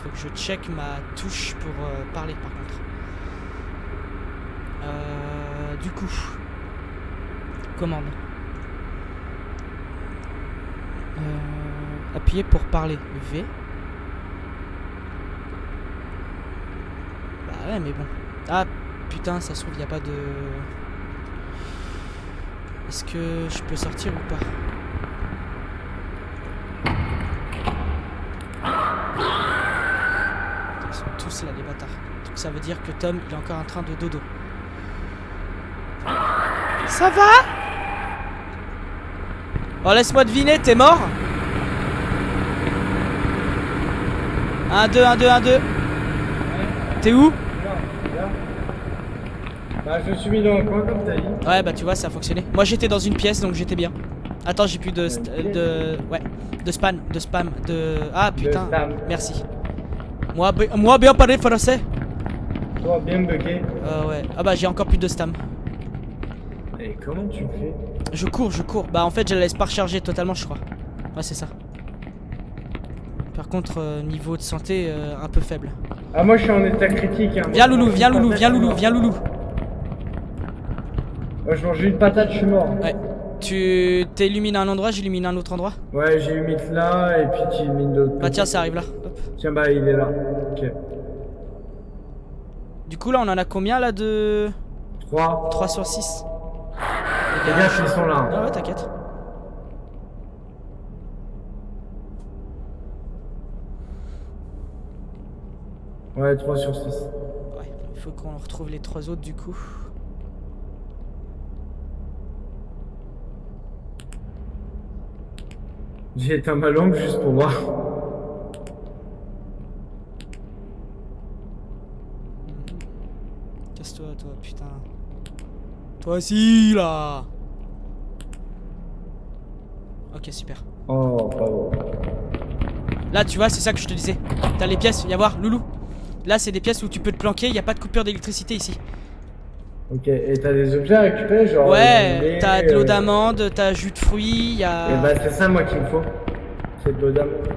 Faut que je check ma touche pour parler par contre. Du coup, commande. Appuyez pour parler. V. Bah ouais, mais bon. Ah putain, ça se trouve, il n'y a pas de... Est-ce que je peux sortir ou pas? Ils sont tous là, les bâtards. Donc ça veut dire que Tom, il est encore en train de dodo. Ça va? Oh, laisse-moi deviner, t'es mort? 1, 2, 1, 2, 1, 2. T'es où? Bah, je me suis mis dans le coin comme t'as dit. Ouais, bah tu vois, ça a fonctionné. Moi j'étais dans une pièce donc j'étais bien. Attends, j'ai plus de spam. Ah putain, merci. Moi bien parler français. Toi bien bugué. Ouais. Ah bah j'ai encore plus de stam. Et comment tu fais? Je cours. Bah en fait je la laisse pas recharger totalement, je crois. Ouais, c'est ça. Par contre, niveau de santé, un peu faible. Ah, moi je suis en état critique. Hein. Viens Loulou. Moi je mange une patate, je suis mort. Ouais. Tu t'illumines un endroit, j'illumine un autre endroit. Ouais, j'ai mis là et puis tu illumines d'autres. Bah tiens, ça arrive là. Hop. Tiens, bah il est là. Ok. Du coup là on en a combien là de... 3. 3 sur 6. Les gars, ils sont là. Ah ouais, t'inquiète. Ouais, 3 sur 6. Ouais, il faut qu'on retrouve les 3 autres du coup. J'ai éteint ma lampe juste pour voir. Casse-toi, toi, putain. Toi aussi, là. Ok, super. Oh, pas bon. Là, tu vois, c'est ça que je te disais. T'as les pièces, viens voir, Loulou. Là, c'est des pièces où tu peux te planquer, il n'y a pas de coupure d'électricité ici. Ok, et t'as des objets à récupérer, genre. Ouais, t'as de l'eau d'amande, t'as jus de fruits, Et y'a. bah, c'est ça, moi, qu'il me faut. C'est de l'eau d'amande.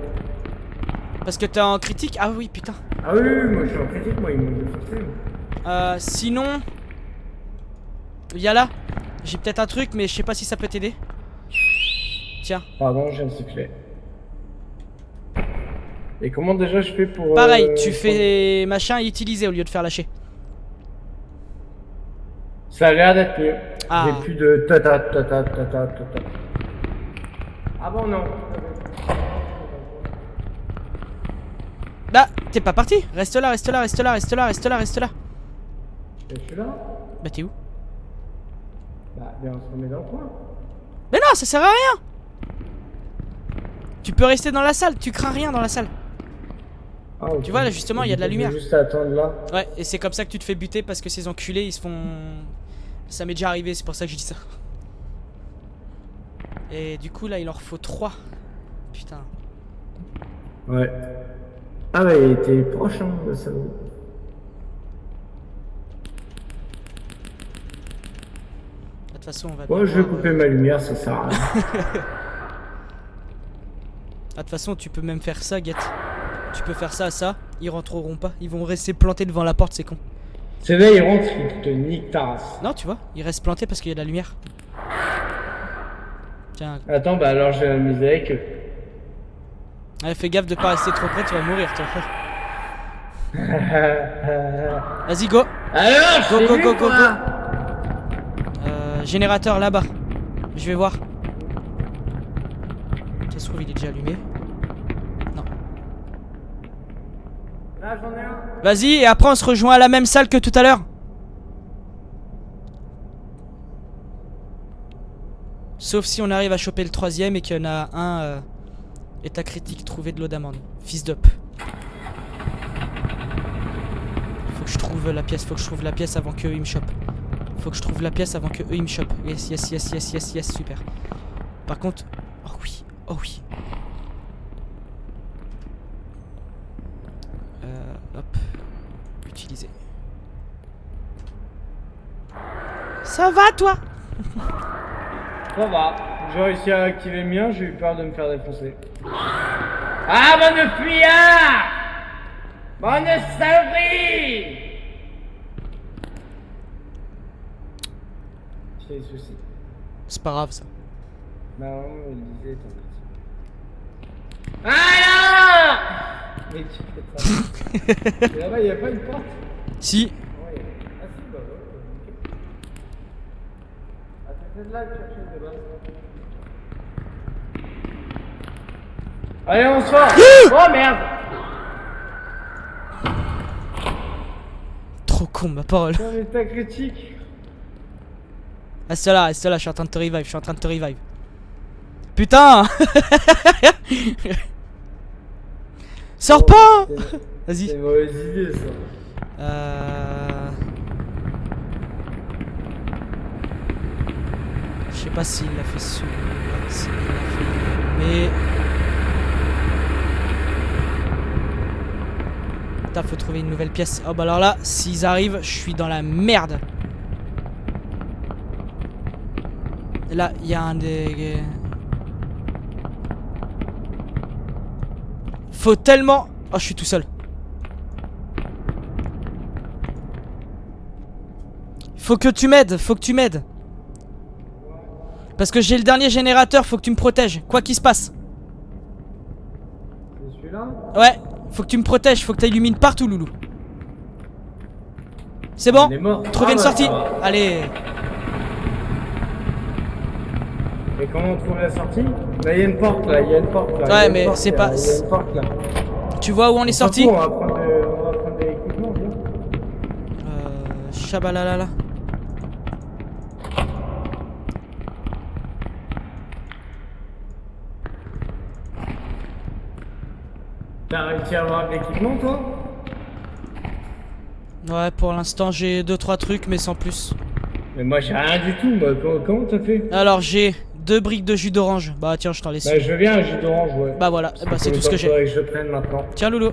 Parce que t'es en critique. Ah oui, putain. Ah oui, oui, moi, je suis en critique, moi, il manque de forcer. Sinon. Y'a là. J'ai peut-être un truc, mais je sais pas si ça peut t'aider. Tiens. Pardon, j'ai un sifflet. Et comment déjà je fais pour. Pareil, tu fais machin et utiliser au lieu de faire lâcher. Ça a l'air d'être mieux. Ah. J'ai plus de tata. Ah bon, non. Bah, t'es pas parti. Reste là, reste là, reste là, reste là, reste là, reste là. Je suis là. Bah, t'es où? Bah, bien, on se remet dans le coin. Mais non, ça sert à rien. Tu peux rester dans la salle, tu crains rien dans la salle. Ah, ok. Tu vois, là, justement, il y a de la lumière. Je vais juste attendre là. Ouais, et c'est comme ça que tu te fais buter parce que ces enculés, ils se font. Ça m'est déjà arrivé, c'est pour ça que je dis ça. Et du coup, là, il en faut 3. Putain. Ouais. Ah, bah, il était proche, hein, le salaud. De toute façon, on va. Moi, je vais couper ma lumière, ça sert à rien. De toute façon, tu peux même faire ça, Get. Tu peux faire ça à ça, ils rentreront pas. Ils vont rester plantés devant la porte, c'est con. C'est là, il rentre, il te nique ta race. Non, tu vois, ils restent plantés parce qu'il y a de la lumière. Tiens. Attends, bah alors je vais m'amuser avec eux. Ouais, fais gaffe de pas rester trop près, tu vas mourir, toi. Vas-y, go. Alors, Go, je go, t'ai go, vu, go, quoi. go. Générateur là-bas. Je vais voir. Ça se trouve, il est déjà allumé. Non. Là, j'en ai un. Vas-y, et après, on se rejoint à la même salle que tout à l'heure. Sauf si on arrive à choper le 3ème et qu'il y en a un. État critique, trouver de l'eau d'amande. Fils d'up. Faut que je trouve la pièce, faut que je trouve la pièce avant qu'eux ils me chopent. Faut que je trouve la pièce avant qu'eux ils me chopent. Yes, yes, yes, yes, yes, yes, super. Par contre. Oh oui, oh oui. Hop. Utiliser. Ça va toi? Ça va. J'ai réussi à activer le mien, j'ai eu peur de me faire défoncer. Ah, bonne fuyard! Bonne saloperie! J'ai des soucis. C'est pas grave ça. Ma maman me disait tant pis. Alors! Mais tu fais ça. Et là-bas, il n'y a pas une porte? Si. Ouais. Ah si, bah ouais. Ok. Ah, c'est celle-là que je cherchais de base. Allez, on sort! Oh merde! Trop con ma parole. C'est un état critique. Reste là, je suis en train de te revive, je suis en train de te revive. Putain. Sors pas. Vas-y. C'est une mauvaise idée ça. Je sais pas s'il l'a fait celui-là, s'il l'a fait. Mais. Putain, faut trouver une nouvelle pièce. Oh bah alors là, s'ils arrivent, je suis dans la merde. Là, il y a un des... Faut tellement... Oh, je suis tout seul. Faut que tu m'aides, faut que tu m'aides. Parce que j'ai le dernier générateur, faut que tu me protèges, quoi qu'il se passe. C'est celui-là? Ouais, faut que tu me protèges, faut que tu illumines partout, Loulou. C'est bon? On est mort. Trouver une bah, sortie. ça va. Allez. Et comment on trouve la sortie? Là, il y a une porte là, il y a une porte là. Ouais, il y a une mais porte, c'est là, pas- Il y a une porte là. Tu vois où on est s'en sorti? fout, on va prendre de l'équipement, viens. Chabalalala. T'as réussi à avoir de l'équipement toi? Ouais, pour l'instant j'ai 2-3 trucs, mais sans plus. Mais moi j'ai rien du tout, moi. Comment t'as fait? Alors j'ai 2 briques de jus d'orange. Bah tiens, je t'en laisse. Bah, je veux bien un jus d'orange, ouais. Bah voilà, bah c'est tout ce que j'ai. Faudrait que je prenne maintenant. Tiens, Loulou.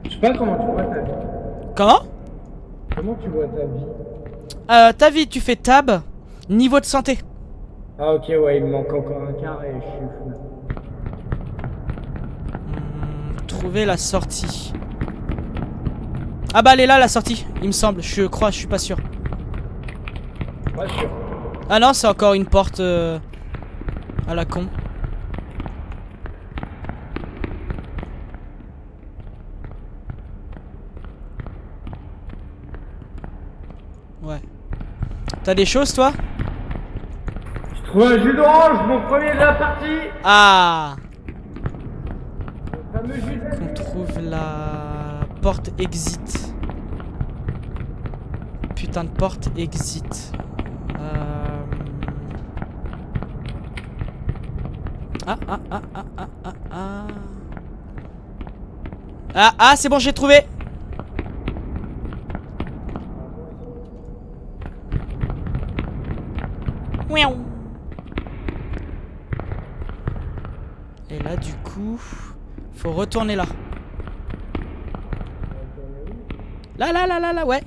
Je sais pas comment tu vois ta vie. Comment? Comment tu vois ta vie? Ta vie, tu fais tab. Niveau de santé. Ah, ok, ouais, il me manque encore un quart et je suis full. Trouver la sortie. Ah bah elle est là la sortie, il me semble. Je crois, je suis pas sûr. Pas sûr. Ah non, c'est encore une porte à la con. Ouais. T'as des choses toi? J'ai trouvé un jus d'orange, mon premier de la partie. Ah! Le fameux jus de On trouve la porte exit. Putain de porte exit. Ah. Ah, c'est bon, j'ai trouvé. Miaou. Et là, du coup, faut retourner là. Là, ouais.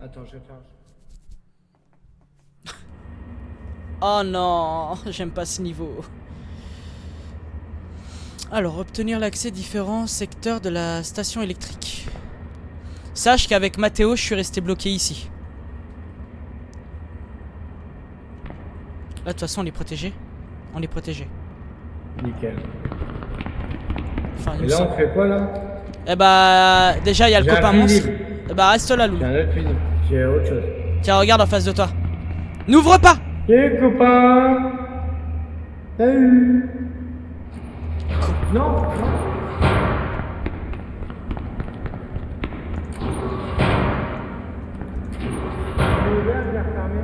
Attends, je vais faire. Oh non, j'aime pas ce niveau. Alors, obtenir l'accès à différents secteurs de la station électrique. Sache qu'avec Mathéo, je suis resté bloqué ici. Là, de toute façon, on est protégé. On est protégé. Nickel. Enfin, il Et me là, semble. on fait quoi là? Eh bah, déjà, il y a le J'ai un copain monstre. fusible. Eh bah, reste là, Loulou. J'ai un autre fusil. J'ai autre chose. Tiens, regarde en face de toi. N'ouvre pas! Ok, copain. Salut. Non, non. J'ai ouvert, j'ai refermé.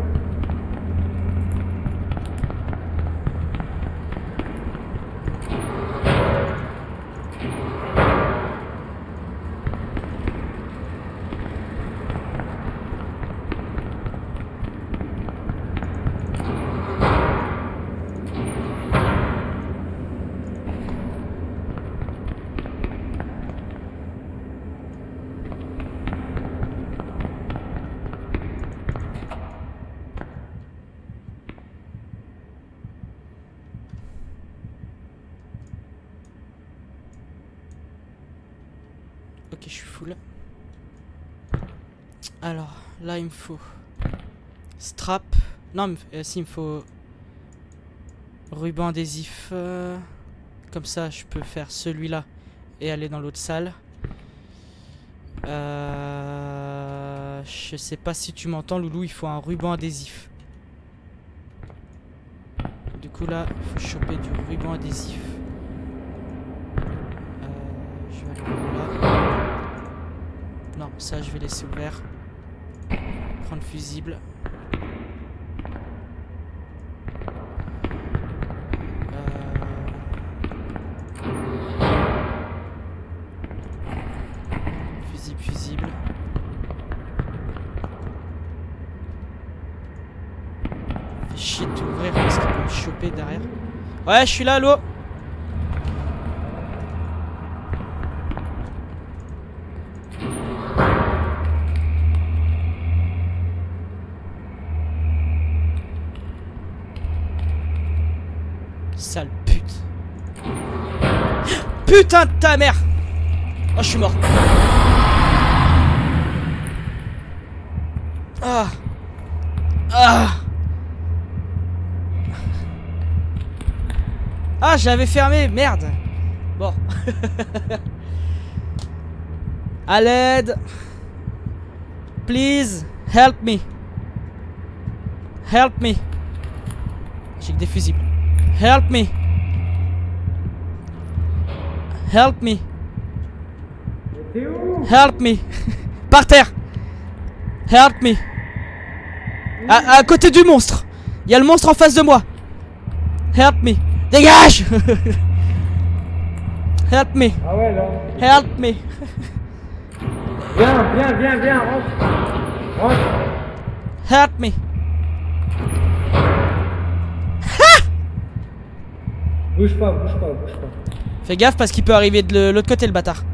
Ok, je suis full. Alors, là, il me faut strap. Non, si, il me faut ruban adhésif. Comme ça, je peux faire celui-là et aller dans l'autre salle. Je sais pas si tu m'entends, Loulou, il faut un ruban adhésif. Du coup, là, il faut choper du ruban adhésif. Je vais aller là. Non, ça, je vais laisser ouvert. Prendre fusible. Fusible. Fait chier de t'ouvrir parce qu'il peut me choper derrière. Ouais, je suis là, allô? Sale pute. Putain de ta mère! Oh, je suis mort. Ah, j'avais fermé, merde. Bon. À l'aide. Please, help me. Help me. J'ai que des fusibles. Help me. Help me. T'es où? Help me. Par terre. Help me. À côté du monstre. Il y a le monstre en face de moi. Help me. Dégage. Help me. Ah ouais, là. Help me. Viens, rentre. Help me. Bouge pas. Fais gaffe parce qu'il peut arriver de l'autre côté le bâtard.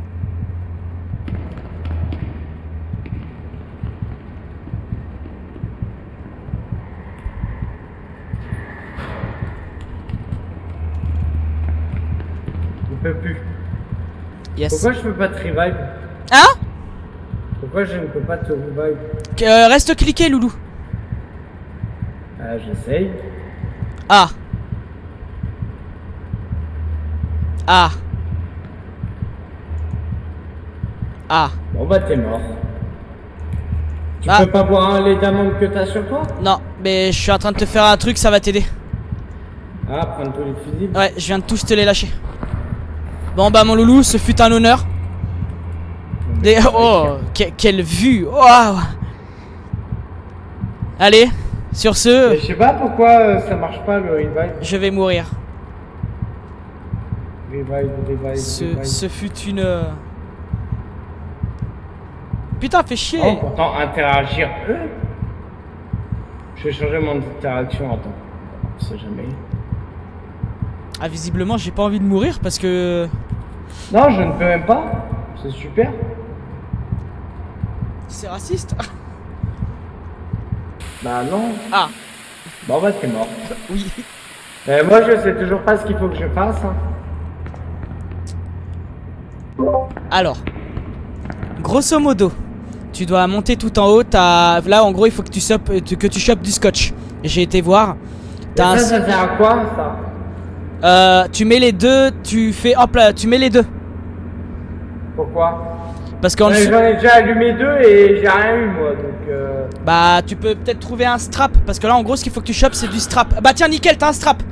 Il peut plus. Yes. Pourquoi je peux pas te revive? Hein? Pourquoi je ne peux pas te revive? Reste cliqué, loulou. Ah, j'essaye. Ah. Ah. Ah. Bon bah t'es mort. Tu Ah. peux pas boire les diamants que t'as sur toi? Non, mais je suis en train de te faire un truc, ça va t'aider. Ah, prendre tous les fusils. Ouais, je viens de tous te les lâcher. Bon bah mon loulou, ce fut un honneur. Oh, quelle vue. Wow. Allez, sur ce, Mais je sais pas pourquoi ça marche pas le revive. je vais mourir. Revive. Ce fut une... Putain, fais chier. Oh, pourtant interagir. Je vais changer mon interaction, attends. On sait jamais. Ah, visiblement, j'ai pas envie de mourir parce que... Non, je ne peux même pas. C'est super. C'est raciste. Bah non. Ah, Bon bah t'es mort. oui. Moi je sais toujours pas ce qu'il faut que je fasse. Hein. Alors, grosso modo, tu dois monter tout en haut. Là, en gros, il faut que tu chopes du scotch. J'ai été voir. Ça sert à quoi ça? Tu mets les deux, tu fais... Hop là, tu mets les deux. Pourquoi? Parce qu'en dessous... J'en ai déjà allumé deux et j'ai rien eu moi donc Bah, tu peux peut-être trouver un strap. Parce que là, en gros, ce qu'il faut que tu chopes, c'est du strap. Bah, tiens, nickel, t'as un strap.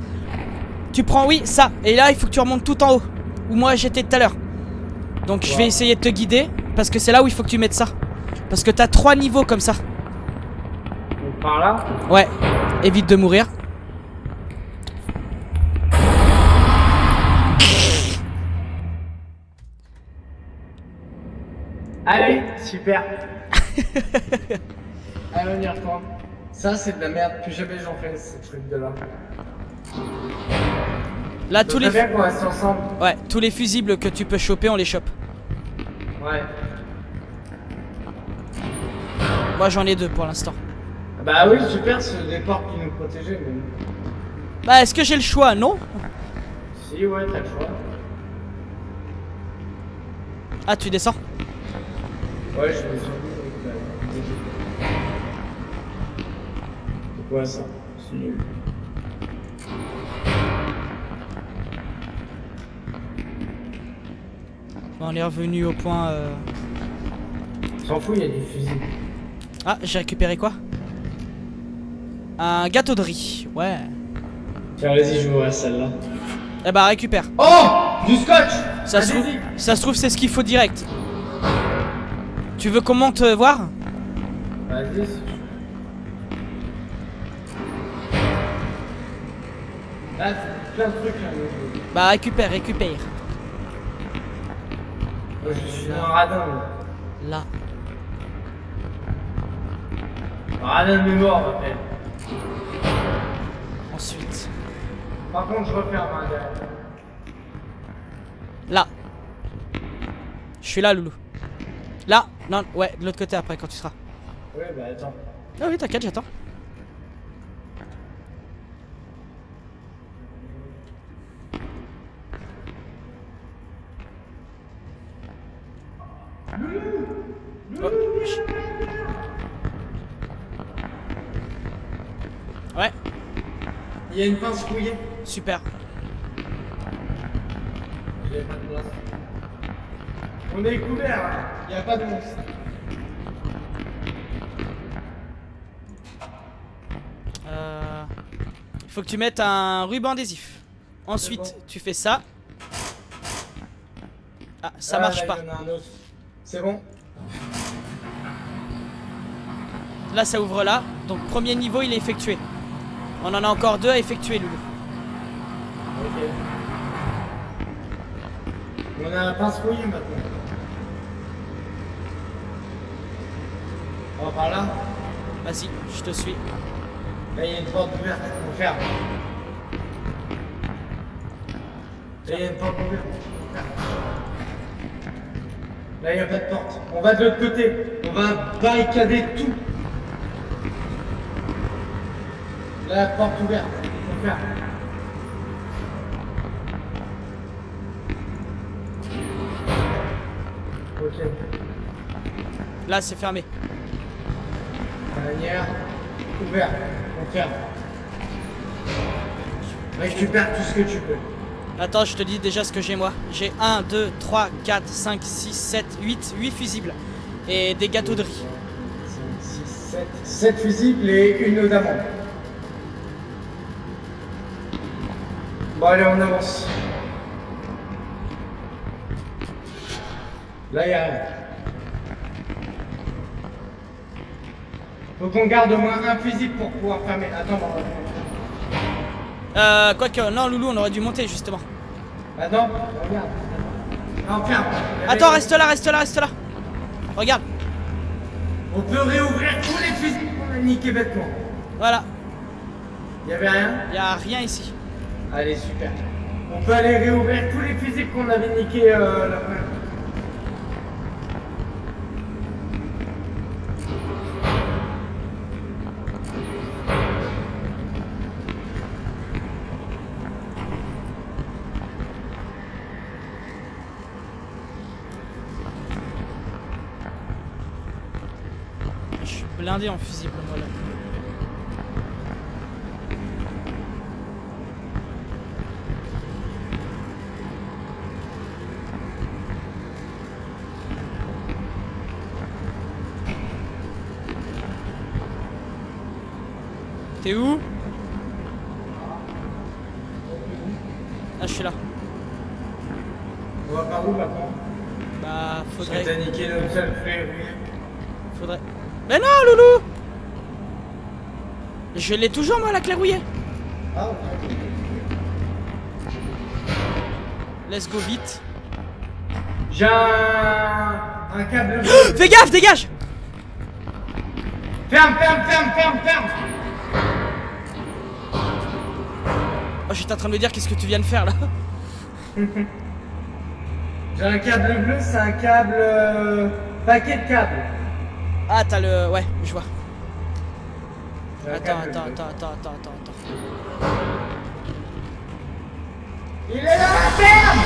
Tu prends, oui, ça. Et là, il faut que tu remontes tout en haut. Où moi, j'étais tout à l'heure. Donc, je vais essayer de te guider. Parce que c'est là où il faut que tu mettes ça. Parce que t'as 3 niveaux comme ça. donc par là. Ouais. Évite de mourir. Allez, super. Allez, on y retourne. Ça c'est de la merde, plus jamais j'en fais ce truc de là. Là, tous les... bien qu'on reste ensemble. Ouais, tous les fusibles que tu peux choper, on les chope. Ouais. Moi, j'en ai 2 pour l'instant. Bah oui, super, c'est le départ qui nous protégeait, mais... Bah, est-ce que j'ai le choix? Non? Si, ouais, t'as le choix. Ah, tu descends? Ouais, je me suis dit... C'est quoi ça? C'est nul. Bon, on est revenu au point... S'en fout, il y a du fusil. Ah, j'ai récupéré quoi? Un gâteau de riz. Ouais. Tiens, vas-y, je vais à celle-là. Eh bah, récupère. Oh! Du scotch! Ça se trouve, c'est ce qu'il faut direct. Tu veux qu'on monte voir? Vas-y, si tu veux. Là, plein de trucs là. Bah, récupère. Moi, je suis un radin. Là. Radin de mémoire, on m'appelle. Ensuite. Par contre, je referme un derrière. Là. Je suis là, loulou. Là. Non, ouais, de l'autre côté après, quand tu seras. Ouais, bah attends. Ah oui, t'inquiète, j'attends. Oh. Ouais, Il y a une pince rouillée. super. J'ai pas de place. On est couvert, hein. Il n'y a pas de monstre. Faut que tu mettes un ruban adhésif. Ensuite, bon. tu fais ça. Ah, ça marche là, pas. il y en a un autre. C'est bon? Là, ça ouvre là. Donc, premier niveau, il est effectué. On en a encore 2 à effectuer, Loulou. Ok. On a un pince-couille maintenant. On va par là. Vas-y, je te suis. Là, il y a une porte ouverte. On ferme. Là, il y a une porte ouverte. Là, il n'y a pas de porte. On va de l'autre côté. On va barricader tout. Là, la porte ouverte. On ferme. Ok. Là, c'est fermé. Manière. Ouvert. On ferme. Récupère tout ce que tu peux. Attends, je te dis déjà ce que j'ai moi. J'ai 1, 2, 3, 4, 5, 6, 7, 8 fusibles. Et des gâteaux de riz. 5, 6, 7. 7 fusibles et une eau d'amande. Bon, allez, on avance. Là, il y a rien. Faut qu'on garde au moins un fusible pour pouvoir fermer. Attends, Quoique, non, Loulou, on aurait dû monter justement. bah non, regarde. Non, ferme. Attends, reste là, reste là, reste là. Regarde. On peut réouvrir tous les fusibles qu'on a niqués bêtement. Voilà. Il y avait rien? Y a rien ici. Allez, super. On peut aller réouvrir tous les fusibles qu'on avait niqués la première. Je suis blindé en fusible, voilà. T'es où? Ah, je suis là. On va par où maintenant? Bah, Parce que t'as faudrait. niqué notre seul frère. Faudrait. Mais non, Loulou! Je l'ai toujours, moi, la clé rouillée. Ah, ok. Let's go vite. J'ai un câble bleu. Fais gaffe, dégage! Ferme, ferme, ferme, ferme, ferme. Oh, j'étais en train de me dire qu'est-ce que tu viens de faire là. J'ai un câble bleu, c'est un câble... paquet de câbles. Ah, t'as le. Ouais, je vois. J'ai un Attends, câble attends, bleu. attends. Il est là, la ferme.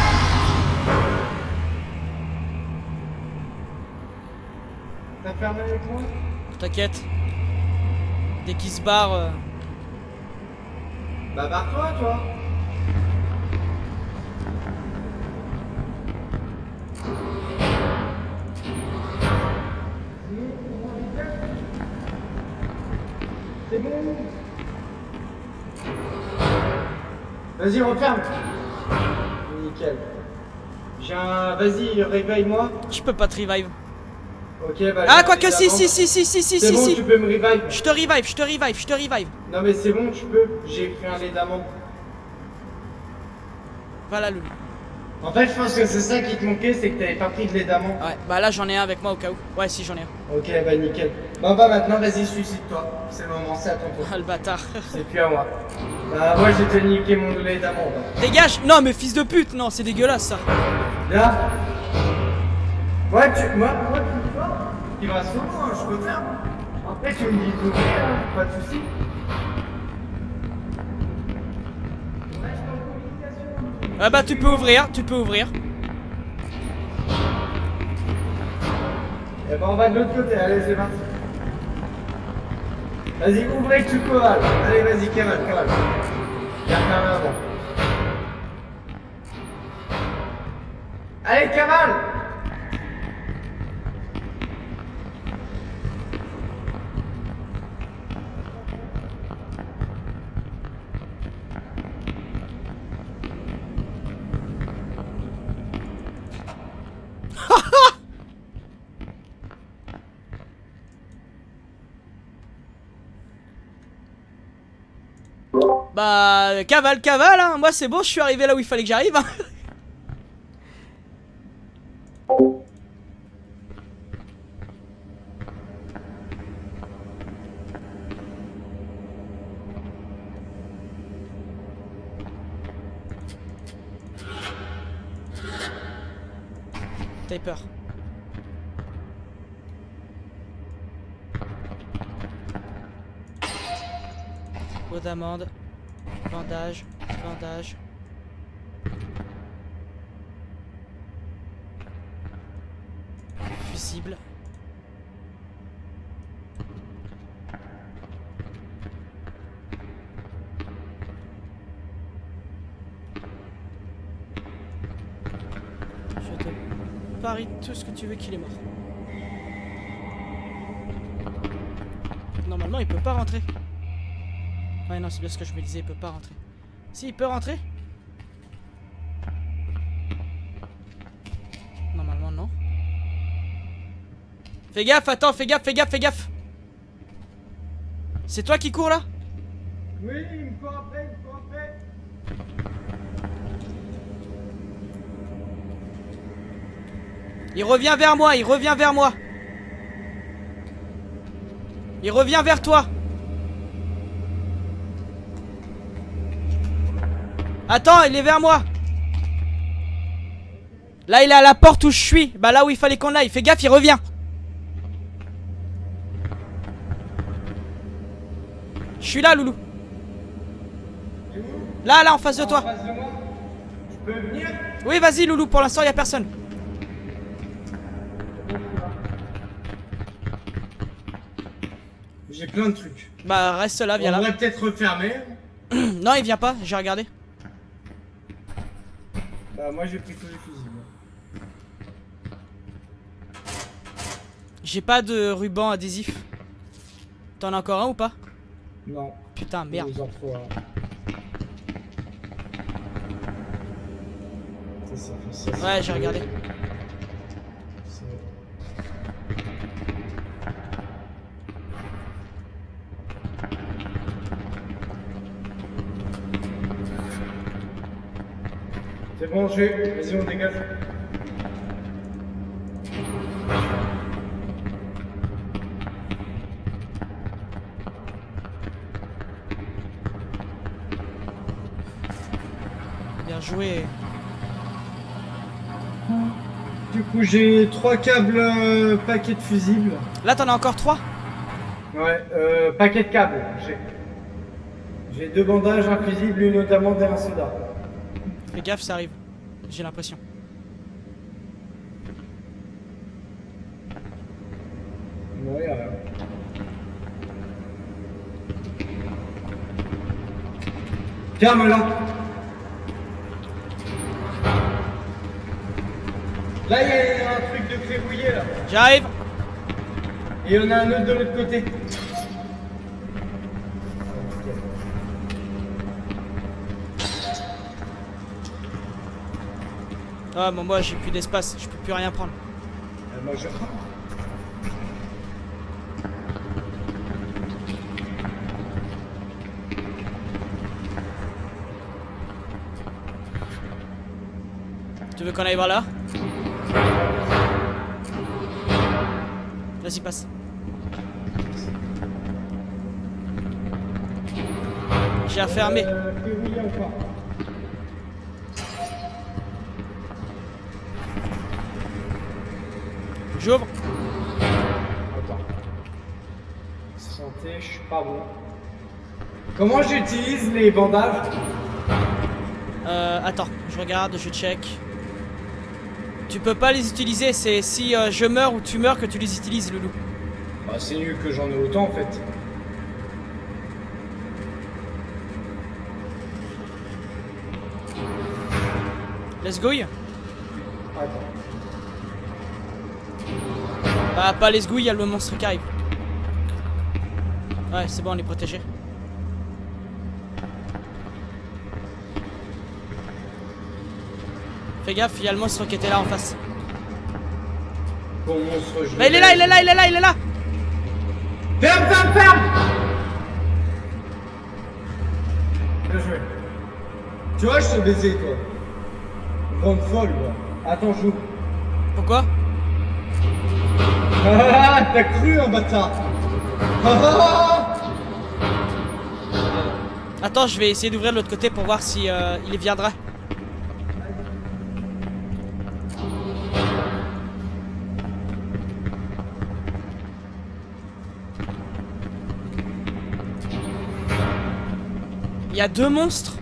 T'as fermé avec moi? T'inquiète. Dès qu'il se barre. Bah barre-toi, toi. C'est bon. Vas-y, referme. Nickel. J'ai un... Vas-y, réveille-moi. Je peux pas te revive. Ok, bah... Ah, j'ai quoique, un si, élément. si, C'est bon, tu peux me revive. Je te revive. Non mais c'est bon, tu peux. J'ai pris un lait d'amande. Voilà, Loulou. En fait, je pense que c'est ça qui te manquait, c'est que t'avais pas pris de lait d'amande. Ouais, bah là, j'en ai un avec moi au cas où. Ouais, si, j'en ai un. Ok, bah nickel. Bon bah maintenant, vas-y, suicide-toi. C'est le moment, c'est à ton tour. Ah, le bâtard. C'est plus à moi. Bah moi, j'ai te niqué mon lait d'amande. Dégage! Non, mais fils de pute! Non, c'est dégueulasse ça. Là. Moi, tu sors. Il va solo, hein, je peux faire. Après, tu me dis d'ouvrir, hein, pas de soucis. Ah bah, tu peux ouvrir. Et ben on va de l'autre côté, allez c'est parti. Vas-y, ouvrez que tu peux, Val. Allez, vas-y, cavale. Viens fermer avant. Allez, cavale. Bah, cavale, cavale, hein. Moi c'est bon, je suis arrivé là où il fallait que j'arrive. Hein. T'as peur. Eau d'amande. Bandage. Bandage. Fusible. Je te parie tout ce que tu veux qu'il est mort. Normalement il peut pas rentrer. Ouais non c'est bien ce que je me disais, il peut pas rentrer. Si il peut rentrer. Normalement non. Fais gaffe, attends, fais gaffe, fais gaffe, fais gaffe. C'est toi qui cours là? Oui, il me court après, il me court après. Il revient vers moi, il revient vers moi. Il revient vers toi. Attends, il est vers moi. Là, il est à la porte où je suis. Bah là où il fallait qu'on aille. Fais gaffe, il revient. Je suis là, Loulou. Là, là, en face de toi. En face de moi. Je peux venir? Oui, vas-y, Loulou. Pour l'instant, il n'y a personne. J'ai plein de trucs. Bah, reste là, viens On là. devrait peut-être refermer. Non, il vient pas. J'ai regardé. Bah, moi j'ai pris tous les fusibles. J'ai pas de ruban adhésif. T'en as encore un ou pas? Non. Putain, merde. Il nous en faut un. Ouais, j'ai regardé. C'est bon, vas-y, on dégage. Bien joué. Du coup, j'ai 3 câbles paquets de fusibles. Là, t'en as encore 3? Ouais, paquet de câbles. J'ai 2 bandages, un fusible, une eau d'amande et un soda. Fais gaffe, ça arrive. J'ai l'impression. Ouais, ferme-la. Là, il y a un truc de clé rouillé là. J'arrive. Et il y en a un autre de l'autre côté. Ah, bon, moi, j'ai plus d'espace. Je peux plus rien prendre. Moi, je prends. Tu veux qu'on aille voir là? Vas-y, passe. J'ai refermé. Clé rouillée encore. J'ouvre. Attends. Santé, je suis pas bon. Comment j'utilise les bandages? Attends, je regarde, je check. Tu peux pas les utiliser, c'est si je meurs ou tu meurs que tu les utilises, Loulou. Bah, c'est nul que j'en ai autant en fait. Let's go. Attends. Bah, pas les gouilles, il y a le monstre qui arrive. Ouais, c'est bon, on est protégé. Fais gaffe, il y a le monstre qui était là en face. Bon monstre, je Bah, il est là, il est là, il est là, il est là. Ferme, ferme, ferme. Tu vois, je te baisais, toi. Grande folle, quoi. Attends, j'ouvre. Pourquoi? Ah, t'as cru, un bâtard. Ah, Attends, je vais essayer d'ouvrir de l'autre côté pour voir si il viendra. Il y a 2 monstres.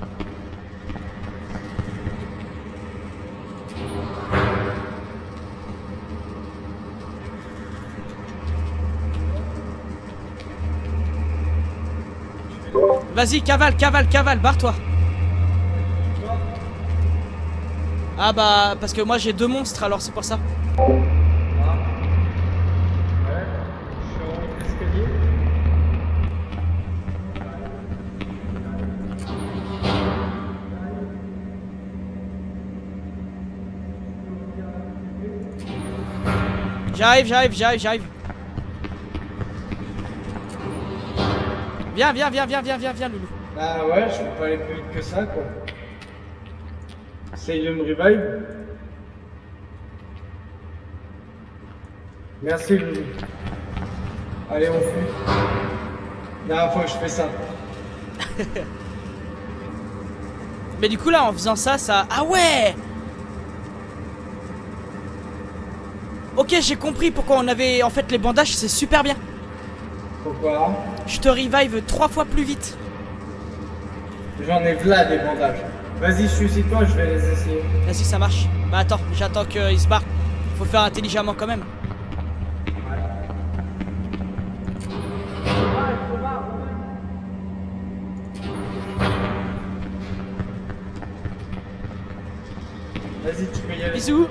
Vas-y, cavale, cavale, cavale, barre-toi. Ah bah, parce que moi j'ai 2 monstres, alors c'est pour ça. J'arrive, j'arrive, j'arrive, j'arrive. Viens, viens, viens, viens, viens, viens, viens, Loulou. Bah ouais, je peux pas aller plus vite que ça, quoi. Essaye de me revive. Merci, Loulou. Allez, on fuit. Dernière fois que je fais ça. Mais du coup là, en faisant ça, ça... Ah ouais! Ok, j'ai compris pourquoi on avait... En fait, les bandages, c'est super bien. Pourquoi? Je te revive 3 fois plus vite. J'en ai v'là des bandages. Vas-y, je suis ici toi, je vais les essayer. Vas-y, ça marche. Bah attends, j'attends qu'il se barre. Faut faire intelligemment quand même. Vas-y, tu peux y aller. Bisous.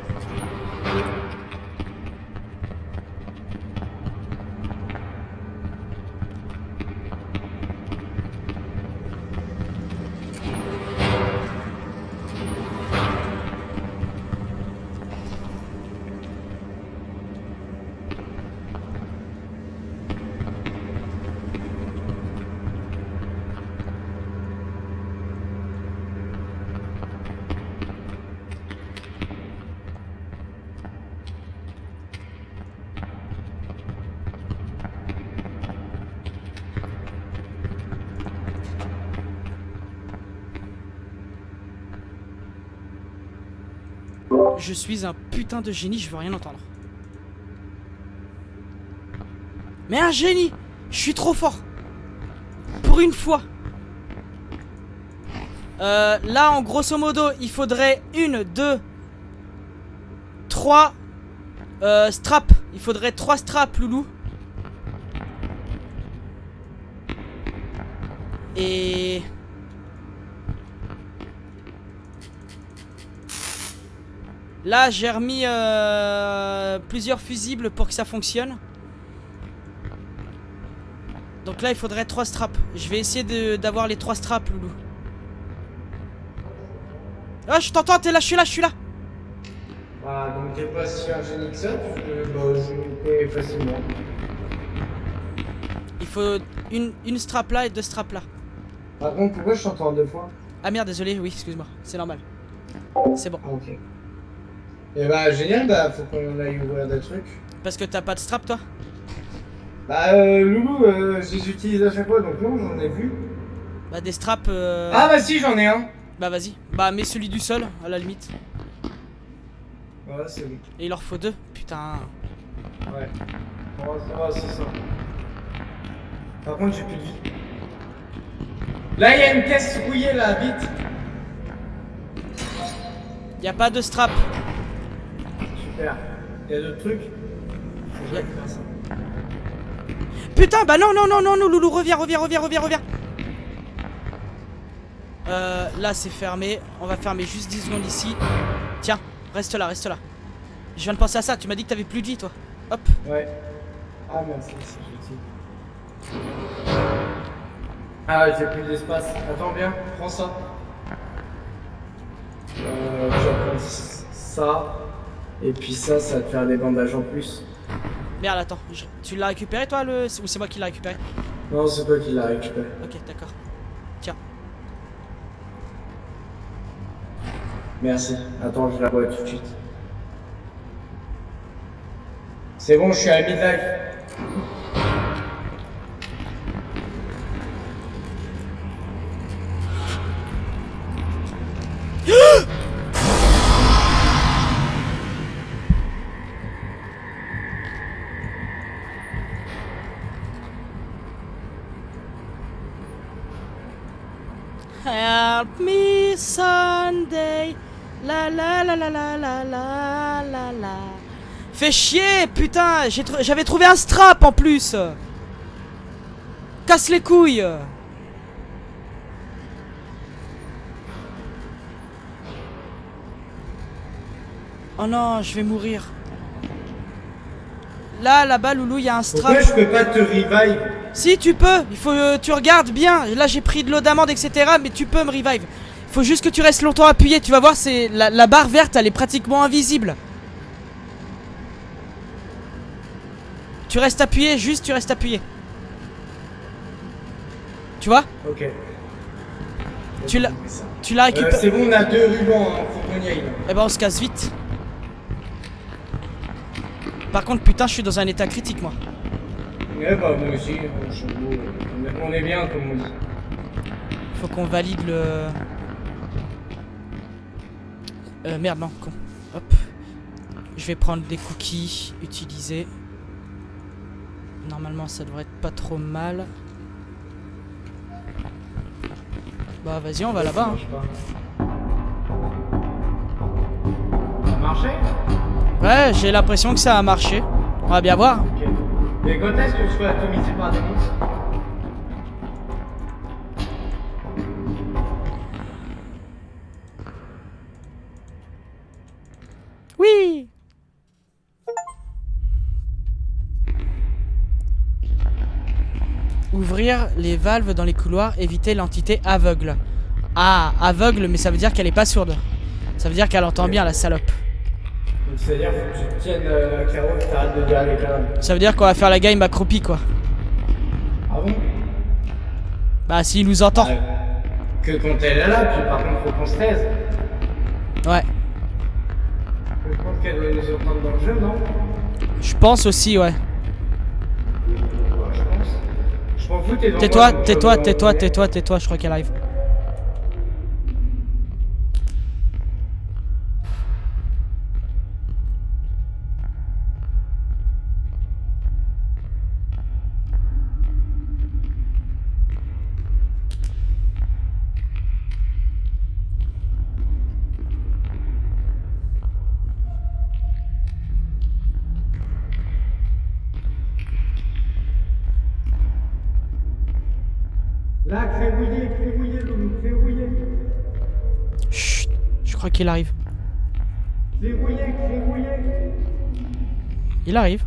Je suis un putain de génie, je veux rien entendre. Mais un génie! Je suis trop fort! Pour une fois! Là, en grosso modo, il faudrait 1, 2, 3 straps. Il faudrait 3 straps, Loulou. Et... Là, j'ai remis plusieurs fusibles pour que ça fonctionne. Donc là, il faudrait 3 straps. Je vais essayer d'avoir les 3 straps, Loulou. Ah, je t'entends, t'es là, je suis là, je suis là. Ah, donc t'es pas si un génie que ça, tu peux bah, jouer facilement. Il faut une strap là et 2 straps là. Par contre, pourquoi je t'entends 2 fois? Ah merde, désolé, oui, excuse-moi, c'est normal. C'est bon. Ah, ok. Et bah génial, bah faut qu'on aille ouvrir des trucs. Parce que t'as pas de strap, toi? Bah Loulou, je les utilise à chaque fois, donc non, j'en ai vu. Bah des straps... Ah bah si, j'en ai un. Bah vas-y, bah mets celui du sol, à la limite. Voilà, c'est bon. Et il leur faut 2, putain. Ouais. Oh, c'est ça. Par contre, j'ai plus de vie. Là, il y a une caisse rouillée, là, vite. Y a pas de strap. Super. Il y a d'autres trucs. Je vais faire ça. Putain, bah non, non, non, non, non, Loulou, reviens, reviens, reviens, reviens, reviens. Là, c'est fermé. On va fermer juste 10 secondes ici. Tiens, reste là, reste là. Je viens de penser à ça, tu m'as dit que t'avais plus de vie, toi. Hop. Ouais. Ah, merci, c'est gentil. Ah, j'ai plus d'espace. Attends, viens, prends ça. Je vais prendre ça. Et puis ça va te faire des bandages en plus. Merde, attends. Tu l'as récupéré, toi, ou c'est moi qui l'ai récupéré? Non, c'est toi qui l'as récupéré. Ok, d'accord. Tiens. Merci. Attends, je la vois tout de suite. C'est bon, je suis à midlife. Help me Sunday. La la la la la la la la la. Fais chier, putain, j'avais trouvé un strap en plus. Casse les couilles. Oh non, je vais mourir. Là-bas, Loulou, il y a un strap. Pourquoi je peux pas te revive? Si, tu peux. Il faut tu regardes bien. Là, j'ai pris de l'eau d'amande, etc. Mais tu peux me revive. Il faut juste que tu restes longtemps appuyé. Tu vas voir, c'est la barre verte, elle est pratiquement invisible. Tu restes appuyé, juste tu restes appuyé. Tu vois? Ok. Tu l'as récupéré. C'est bon, on a 2 rubans, hein, faut qu'on y aille. Eh ben, on se casse vite. Par contre, putain, je suis dans un état critique, moi. Ouais, bah, moi aussi, on est bien, comme on dit. Faut qu'on valide le... merde, non, con. Hop. Je vais prendre des cookies, utiliser. Normalement, ça devrait être pas trop mal. Bah, vas-y, on va là-bas. Hein. Ça a marché? Ouais, j'ai l'impression que ça a marché. On va bien voir. Ok. Mais quand est-ce qu'on se fait atomiser par des monstres? Oui. Ouvrir les valves dans les couloirs, éviter l'entité aveugle. Ah, aveugle, mais ça veut dire qu'elle est pas sourde. Ça veut dire qu'elle entend bien, la salope. Donc c'est-à-dire faut que tu te tiennes à carreau et que t'arrêtes de dire avec la... Ça veut dire qu'on va faire la game accroupie, quoi. Ah bon? Bah, s'il nous entend. Ouais. Que quand elle est là, puis par contre faut qu'on se taise. Ouais. Je pense qu'elle doit nous entendre dans le jeu, non? Je pense aussi, ouais. Ouais, je pense. Je m'en fous, t'es dans Tais-toi, moi, tais-toi, donc, tais-toi, tais-toi, tais-toi, je crois qu'elle arrive. Là, créouillé, donc créouillé. Chut, je crois qu'il arrive. Créouillé. Il arrive.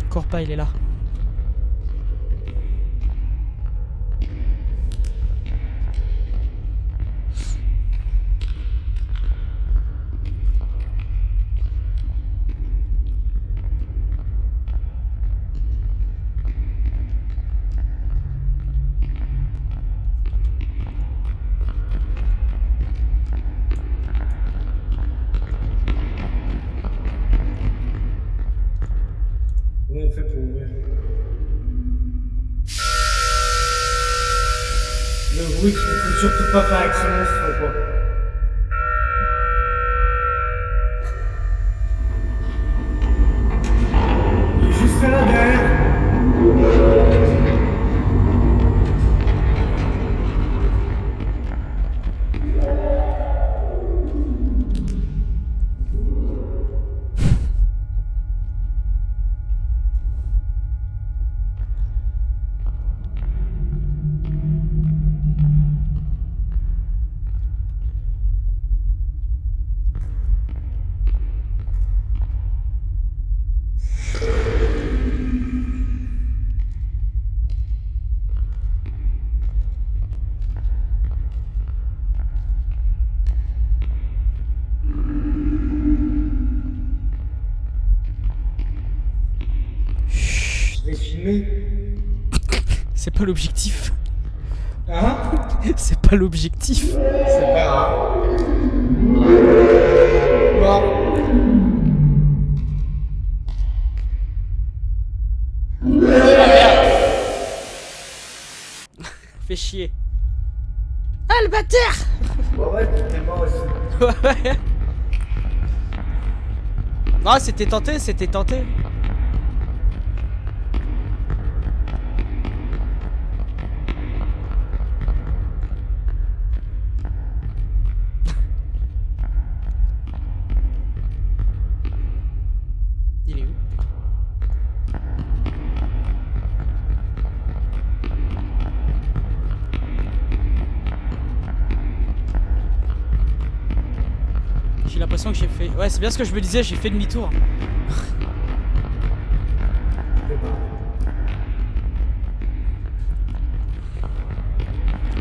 Cours pas, il est là. Comment on fait pour ouvrir? Le bruit, il faut surtout pas faire avec ce monstre, quoi. Il est juste là derrière. vais te filmer. C'est pas l'objectif. Hein? C'est pas l'objectif. C'est pas grave. Bon. Fais chier. Ah, le bâtard! Bon, ouais, t'es mort aussi. Ouais. Non, c'était tenté, c'était tenté. Il est où? J'ai l'impression que j'ai fait... Ouais, c'est bien ce que je me disais, j'ai fait demi-tour.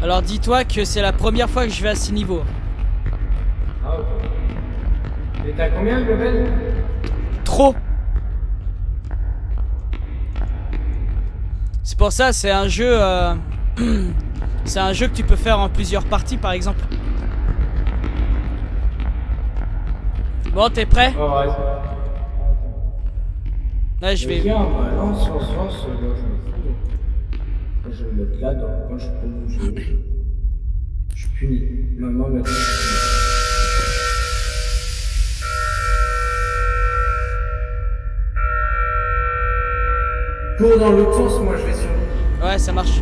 Alors dis-toi que c'est la première fois que je vais à ce niveau. Ah, ok. Et t'as combien de level? Trop. C'est pour ça, c'est un jeu... c'est un jeu que tu peux faire en plusieurs parties, par exemple. Bon, t'es prêt? Oh, ouais. Là, je vais... Viens, bah, lance. Je vais me mettre là, donc moi je peux bouger. Je suis puni. Maman m'a dit. Cours dans l'autre sens, moi je vais sur. Ouais, ça marche.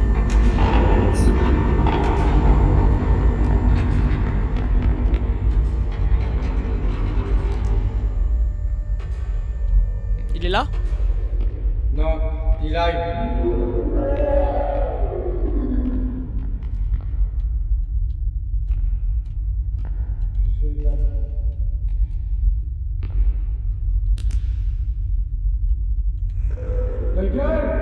Il est là? Non, il arrive. Je suis là. Ta gueule!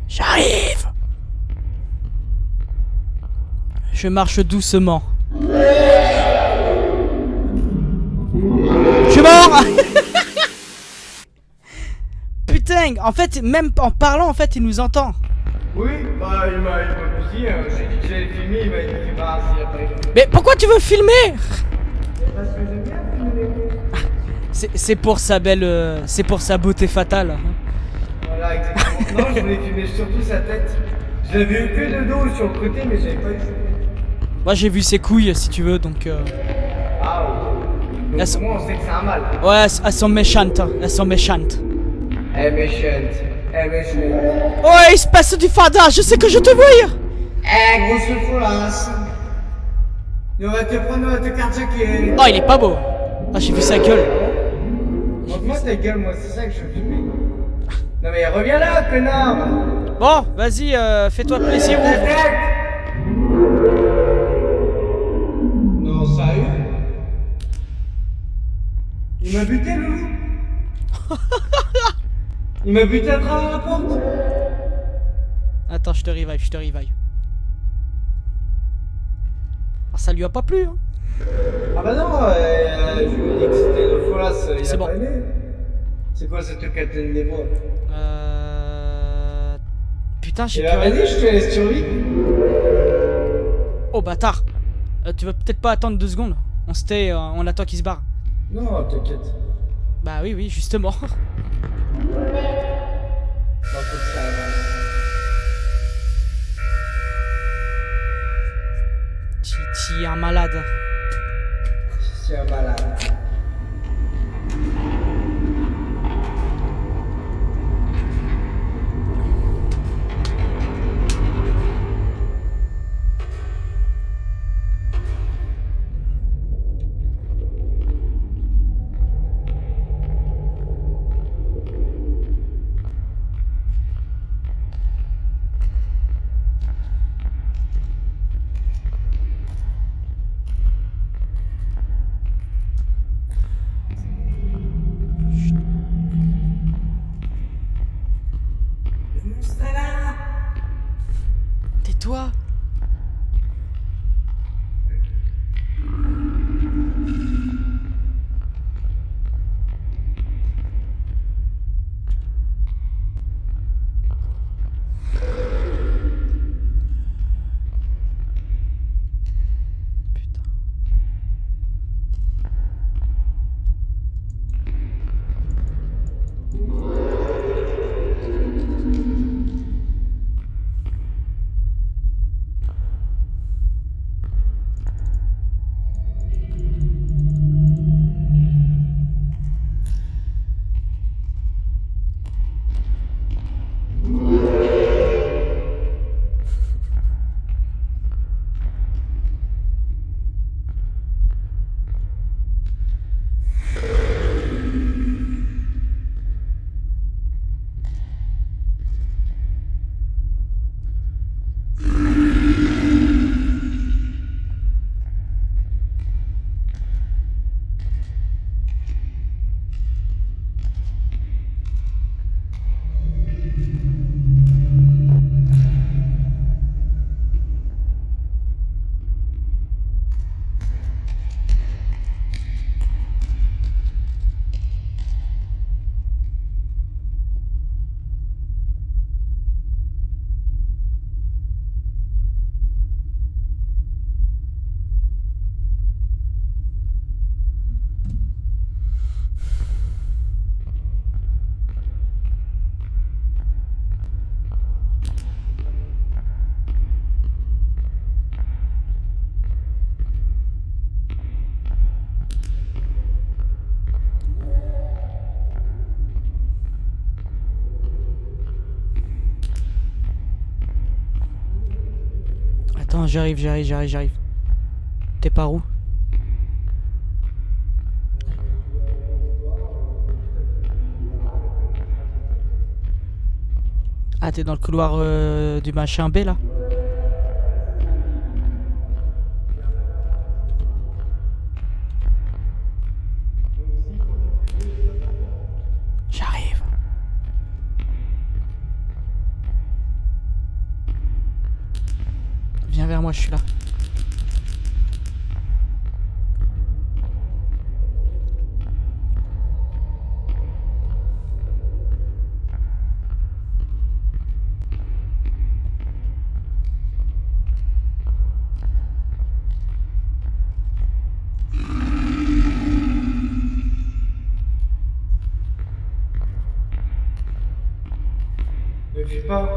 J'arrive. Je marche doucement. Je suis mort. Putain, en fait, même en parlant, en fait, il nous entend. Oui, bah il m'a dit, j'ai dit que j'allais filmer, il m'a dit bah s'il y a pas eu. Mais pourquoi tu veux filmer? Parce que j'aime bien filmer. C'est pour sa belle... c'est pour sa beauté fatale. Voilà, exactement. Non, je voulais filmer surtout sa tête. Je l'avais eu que le dos sur le côté, mais j'avais pas eu. Moi j'ai vu ses couilles si tu veux, donc... Ah, ok. Donc au moins on sait que c'est un mâle. Ouais, elles sont méchantes, elles sont méchantes. Elle est méchante. Elle est méchante. Oh, espèce du fada, je sais que je te vois. Eh, grosse folasse. On va te prendre, on va te carjacker. Oh, il est pas beau. Ah, j'ai vu sa gueule. Montre-moi ta gueule, moi, c'est ça que je veux filmer. Non mais reviens là, connard. Bon, vas-y, fais-toi plaisir. Ta tête. Non, sérieux? Il m'a buté, le loup. Il m'a buté à travers la porte. Attends, je te revive, je te revive. Ah, ça lui a pas plu, hein. Ah bah non, je lui ai dit que c'était une folasse, il C'est a bon. pas aimé. C'est quoi cette catène des bois? Putain, j'ai Et là, plus... vas-y, je te laisse survivre. Oh, bâtard. Tu veux peut-être pas attendre 2 secondes. On stay, on attend qu'il se barre. Non, t'inquiète. Bah oui, justement. Faut que ça avance. Tu es un malade. Je suis un malade. Attends, j'arrive. T'es par où? Ah, t'es dans le couloir du machin B là? J'arrive. Viens vers moi, je suis là. Ne fuis pas.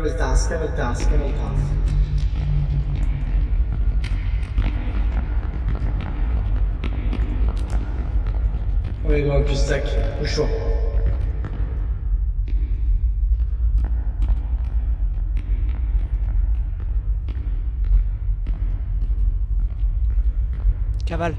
Cameltas. On est dans le cul-de-sac, bouge-toi. Cavale.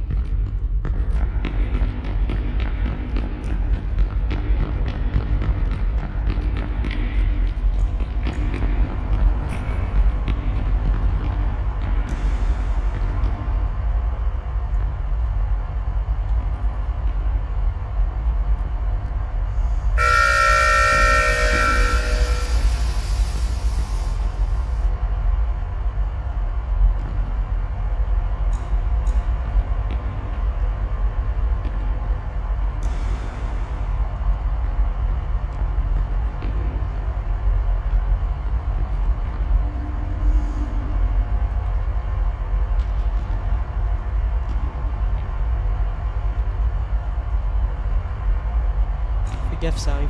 Fais gaffe, ça arrive.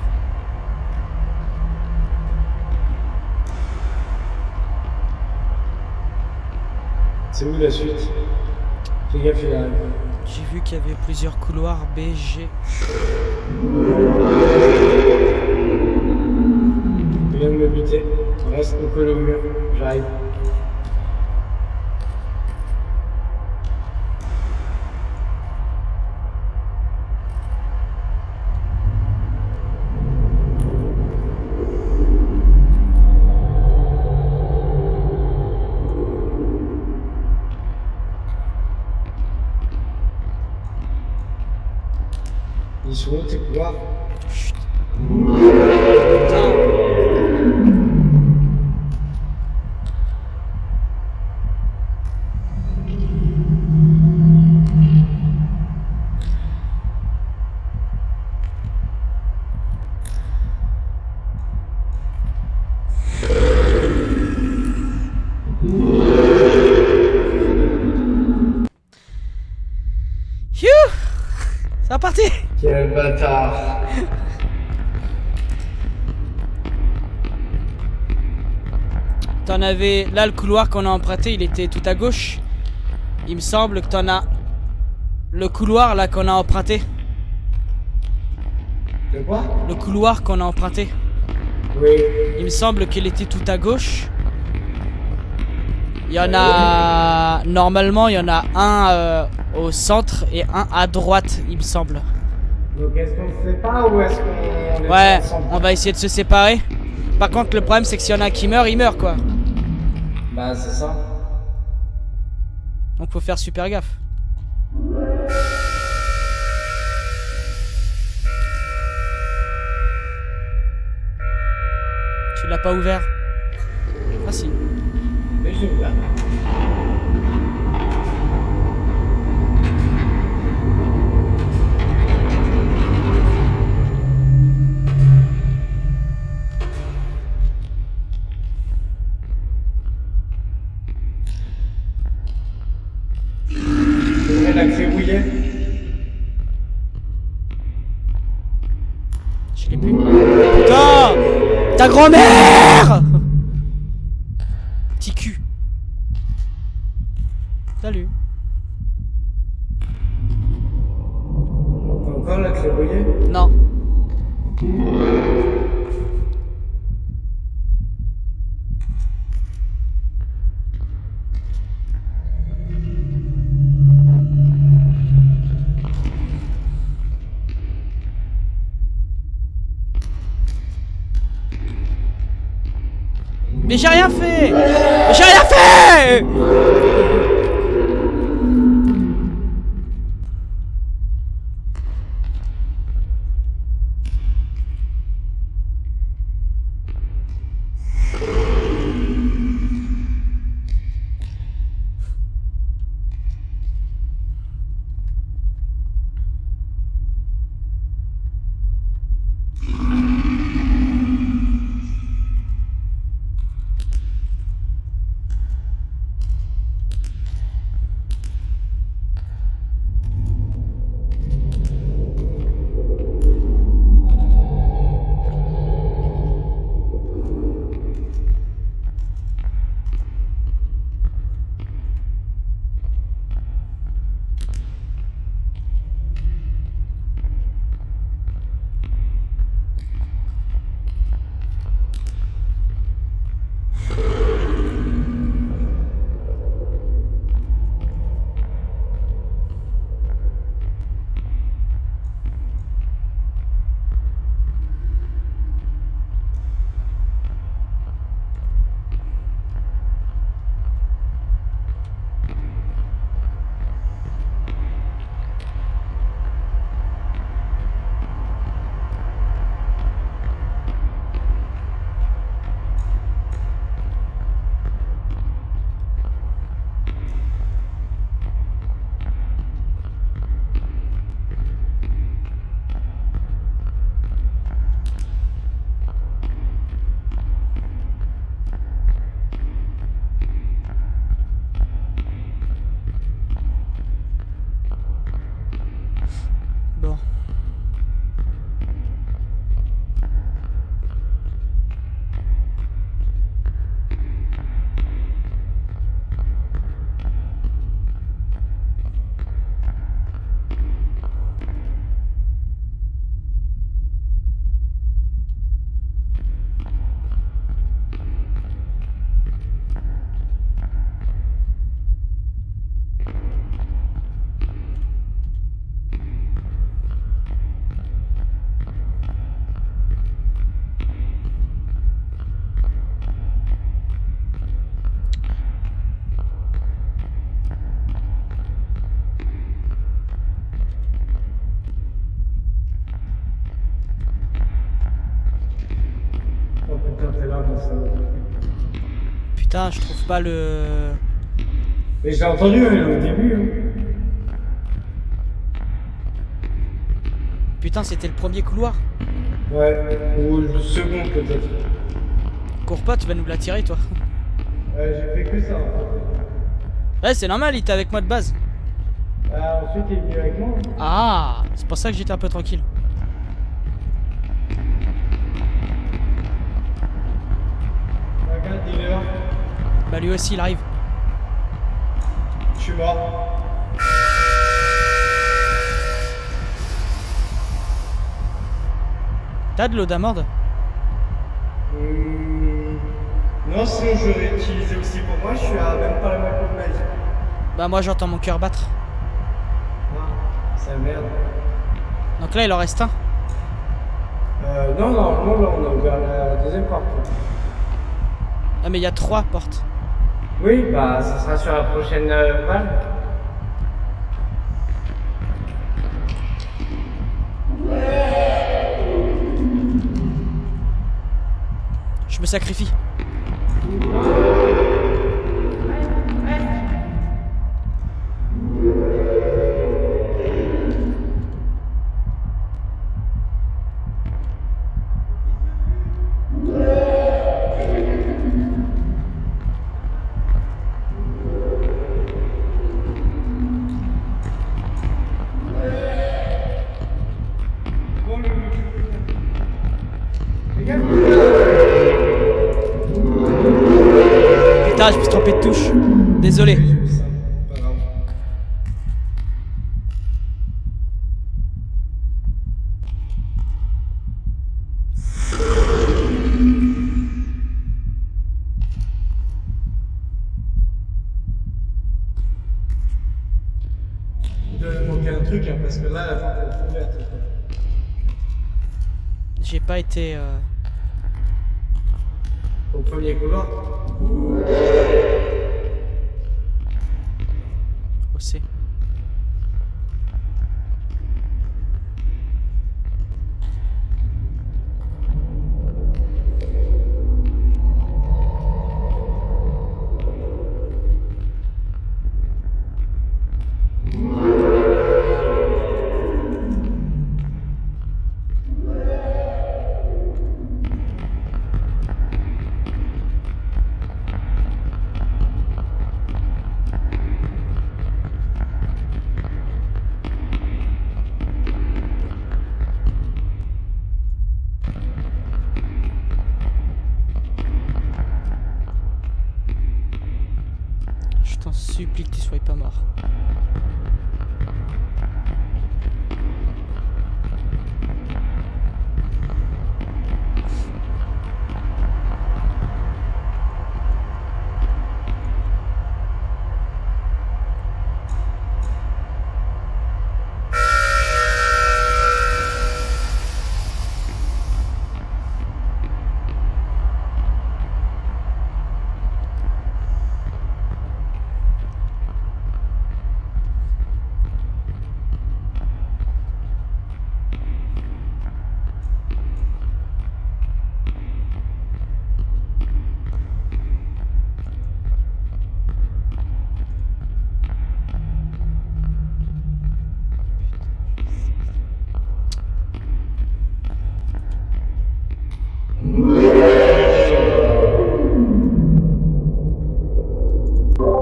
C'est où la suite? Fais gaffe, il arrive. J'ai vu qu'il y avait plusieurs couloirs B, G. Il vient de me buter. Reste collé au mur. J'arrive. Ils sont où tes couloirs? Chut. Phew. C'est reparti. Quel bâtard! T'en avais... Là, le couloir qu'on a emprunté, il était tout à gauche. Il me semble que t'en as... Le couloir, là, qu'on a emprunté. De quoi? Le couloir qu'on a emprunté. Oui. Il me semble qu'il était tout à gauche. Il y en a... Normalement, il y en a un au centre et un à droite, il me semble. Donc est-ce qu'on se sépare ou est-ce qu'on est Ouais, ensemble? on va essayer de se séparer. Par contre, le problème, c'est que s'il y en a un qui meurt, il meurt, quoi. Bah c'est ça. Donc faut faire super gaffe. Tu l'as pas ouvert? Ah si. Mais je ouvert. J'aurais la clé rouillée. Je l'ai plus. Putain! Ta grand-mère! Petit cul. Salut. T'as encore la clé rouillée? Non. Mais j'ai rien fait! Mais j'ai rien fait! Bon. Oh putain, t'es là dans ça. Putain, je trouve pas le... Mais j'ai entendu au début. Hein. Putain, c'était le premier couloir. Ouais, ou le second peut-être. Cours pas, tu vas nous l'attirer, toi. J'ai fait que ça en fait. Ouais, c'est normal, il était avec moi de base. Ensuite, il est venu avec moi. Hein. Ah, c'est pour ça que j'étais un peu tranquille. Regarde, il est là. Bah lui aussi, il arrive. Je suis mort. T'as de l'eau d'amande? Non, sinon je l'aurais utilisé aussi pour moi. Je suis à même pas la moitié de ma vie. Bah moi j'entends mon cœur battre. Ah, ça merde. Donc là, il en reste un. Non, normalement, là, on a ouvert la deuxième porte. Ah, mais il y a 3 portes. Oui, bah, ça sera sur la prochaine valve. Je me sacrifie. Putain, je me suis trompé de touche. Désolé. Pas grave. Il doit manquer un truc, hein, parce que là, la porte est ouverte. J'ai pas été... Au premier couloir. au C. Je t'en supplie que tu sois pas mort.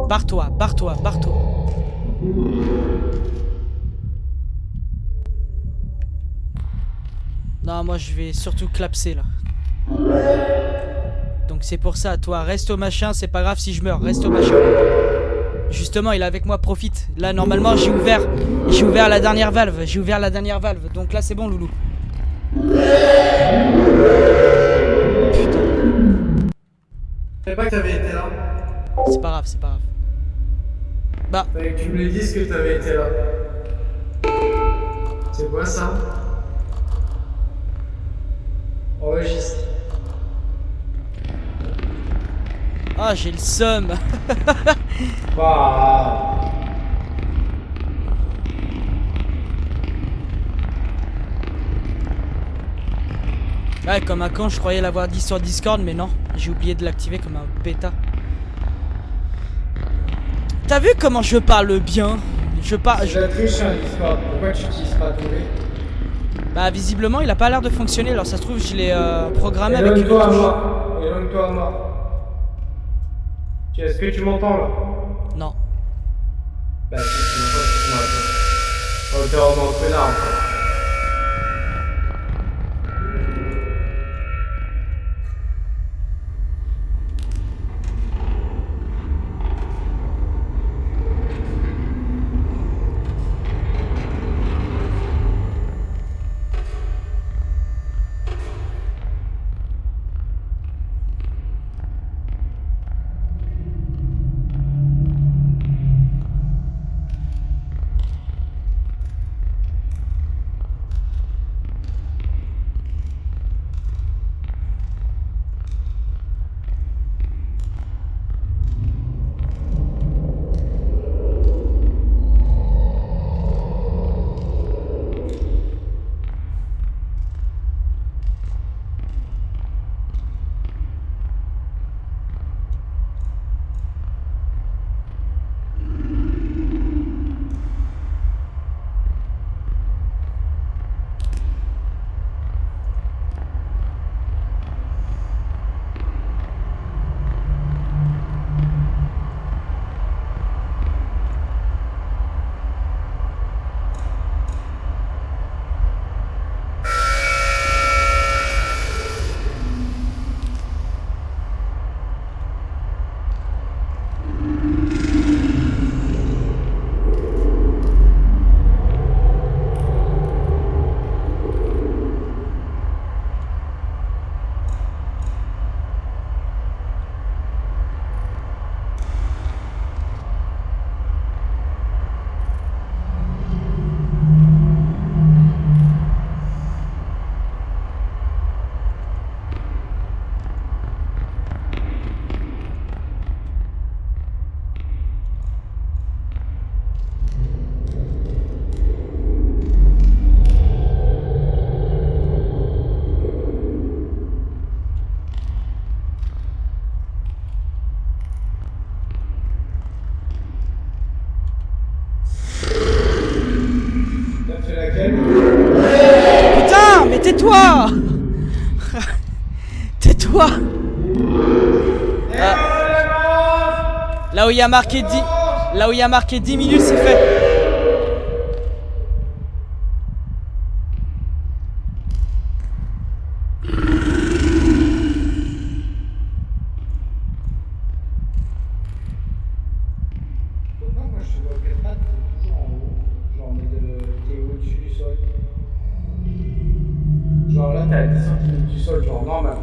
Barre-toi, barre-toi, barre-toi. Non, moi je vais surtout clapser là. Donc c'est pour ça, toi, reste au machin, c'est pas grave si je meurs, reste au machin. Justement, il est avec moi, profite. Là, normalement, j'ai ouvert la dernière valve, donc là, c'est bon, loulou. Putain, Je savais pas que t'avais été là. c'est pas grave, c'est pas grave. Bah, Fallait que tu me le dises que t'avais été là. C'est quoi ça? Enregistre. ah, j'ai le seum. Bah. Ouais, comme un con, je croyais l'avoir dit sur Discord, mais non, j'ai oublié de l'activer comme un bêta. T'as vu comment je parle bien? C'est la triche, hein, Discord. Pourquoi tu utilises pas ton V? Bah, visiblement, il a pas l'air de fonctionner. Alors, ça se trouve, je l'ai programmé avec une Éloigne-toi à touche. moi. Éloigne-toi à moi. Est-ce que tu m'entends là? Non. Bah, si tu m'entends, tu m'entends. Oh, t'es vraiment connard en fait. tais-toi. Tais-toi. Là où il y a marqué 10... Là où il y a marqué 10 minutes, c'est fait. Pourquoi moi je te vois pas, t'es toujours en haut, genre en mode t'es au-dessus du sol. Genre là t'es à 10 cm du sol, genre normal.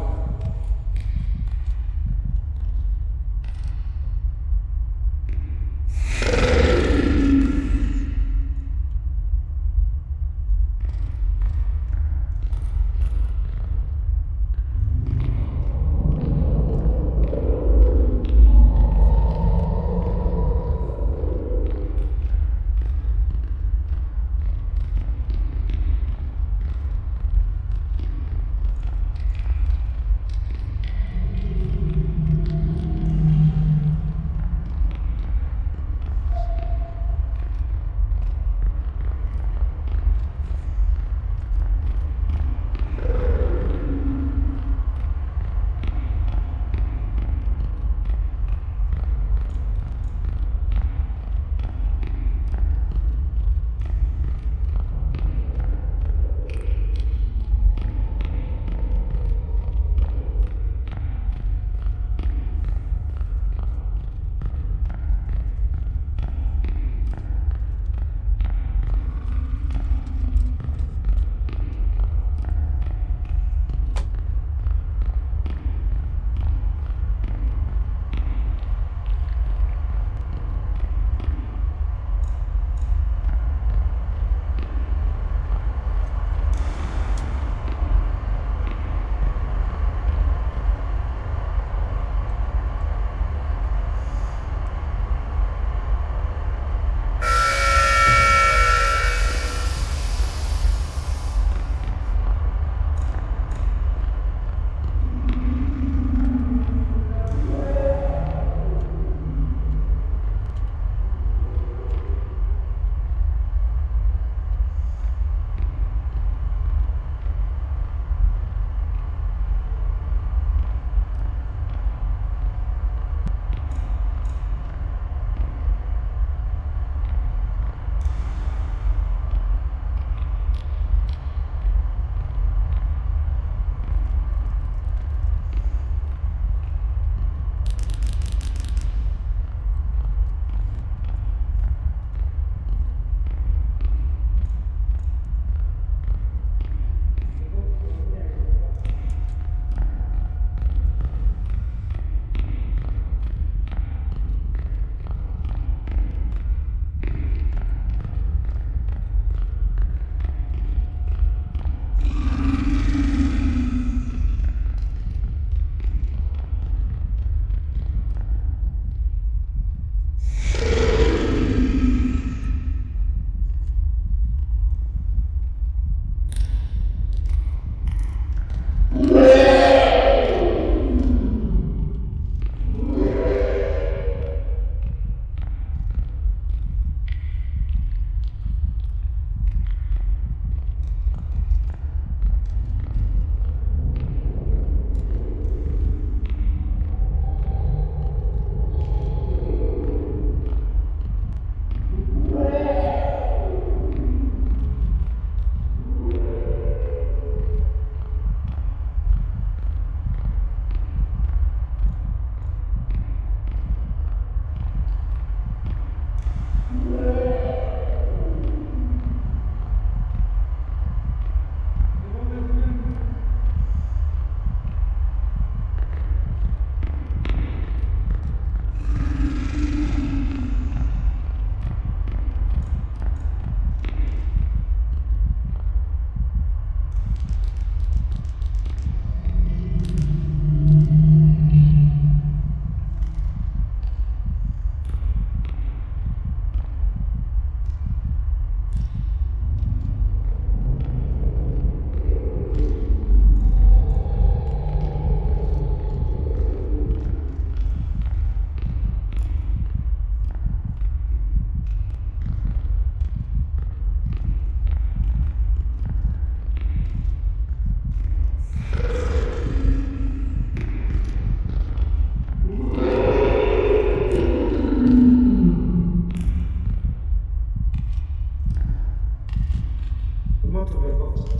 porte, ouvre la porte.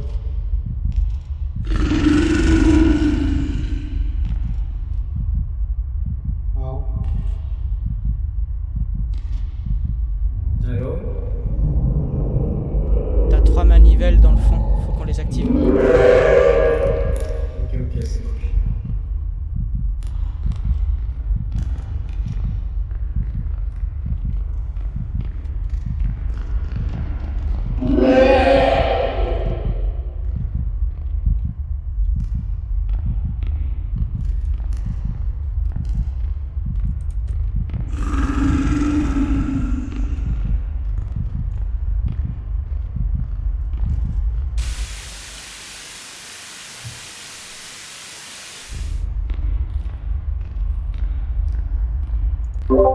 Ah. Allô? T'as 3 manivelles dans le fond, faut qu'on les active. Ok, c'est bon.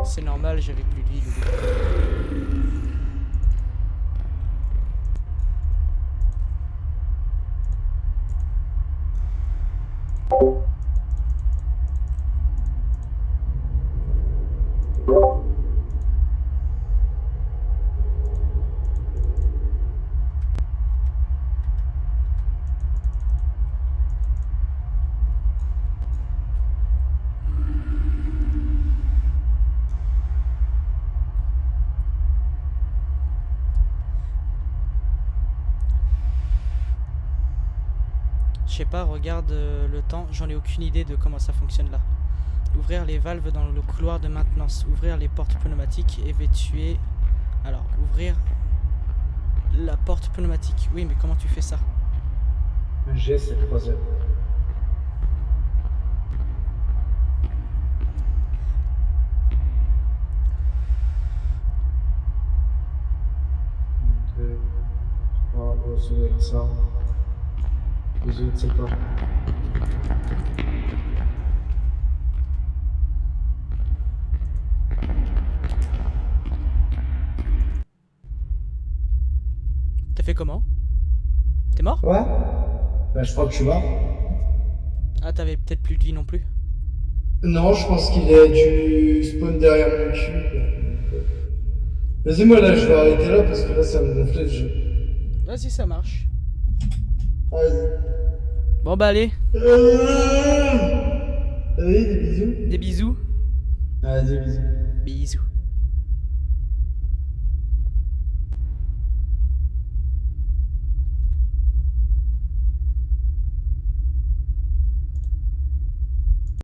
C'est normal, j'avais plus de vie. Loulou. Je sais pas, regarde le temps, j'en ai aucune idée de comment ça fonctionne là. Ouvrir les valves dans le couloir de maintenance, ouvrir les portes pneumatiques, évacuer. Alors, ouvrir la porte pneumatique. Oui, mais comment tu fais ça? G, c'est 3 heures. Deux, trois, ça doit être ça. Les autres, c'est pas. T'as fait comment? T'es mort? Ouais? Bah, je crois que je suis mort. Ah, t'avais peut-être plus de vie non plus. Non, je pense qu'il a dû spawn derrière mon cul. Vas-y, moi là, je vais arrêter là parce que là, ça me gonflait le jeu. Vas-y, ça marche. Vas-y. Bon bah allez, Allez, des bisous. des bisous. Allez, des bisous. Bisous.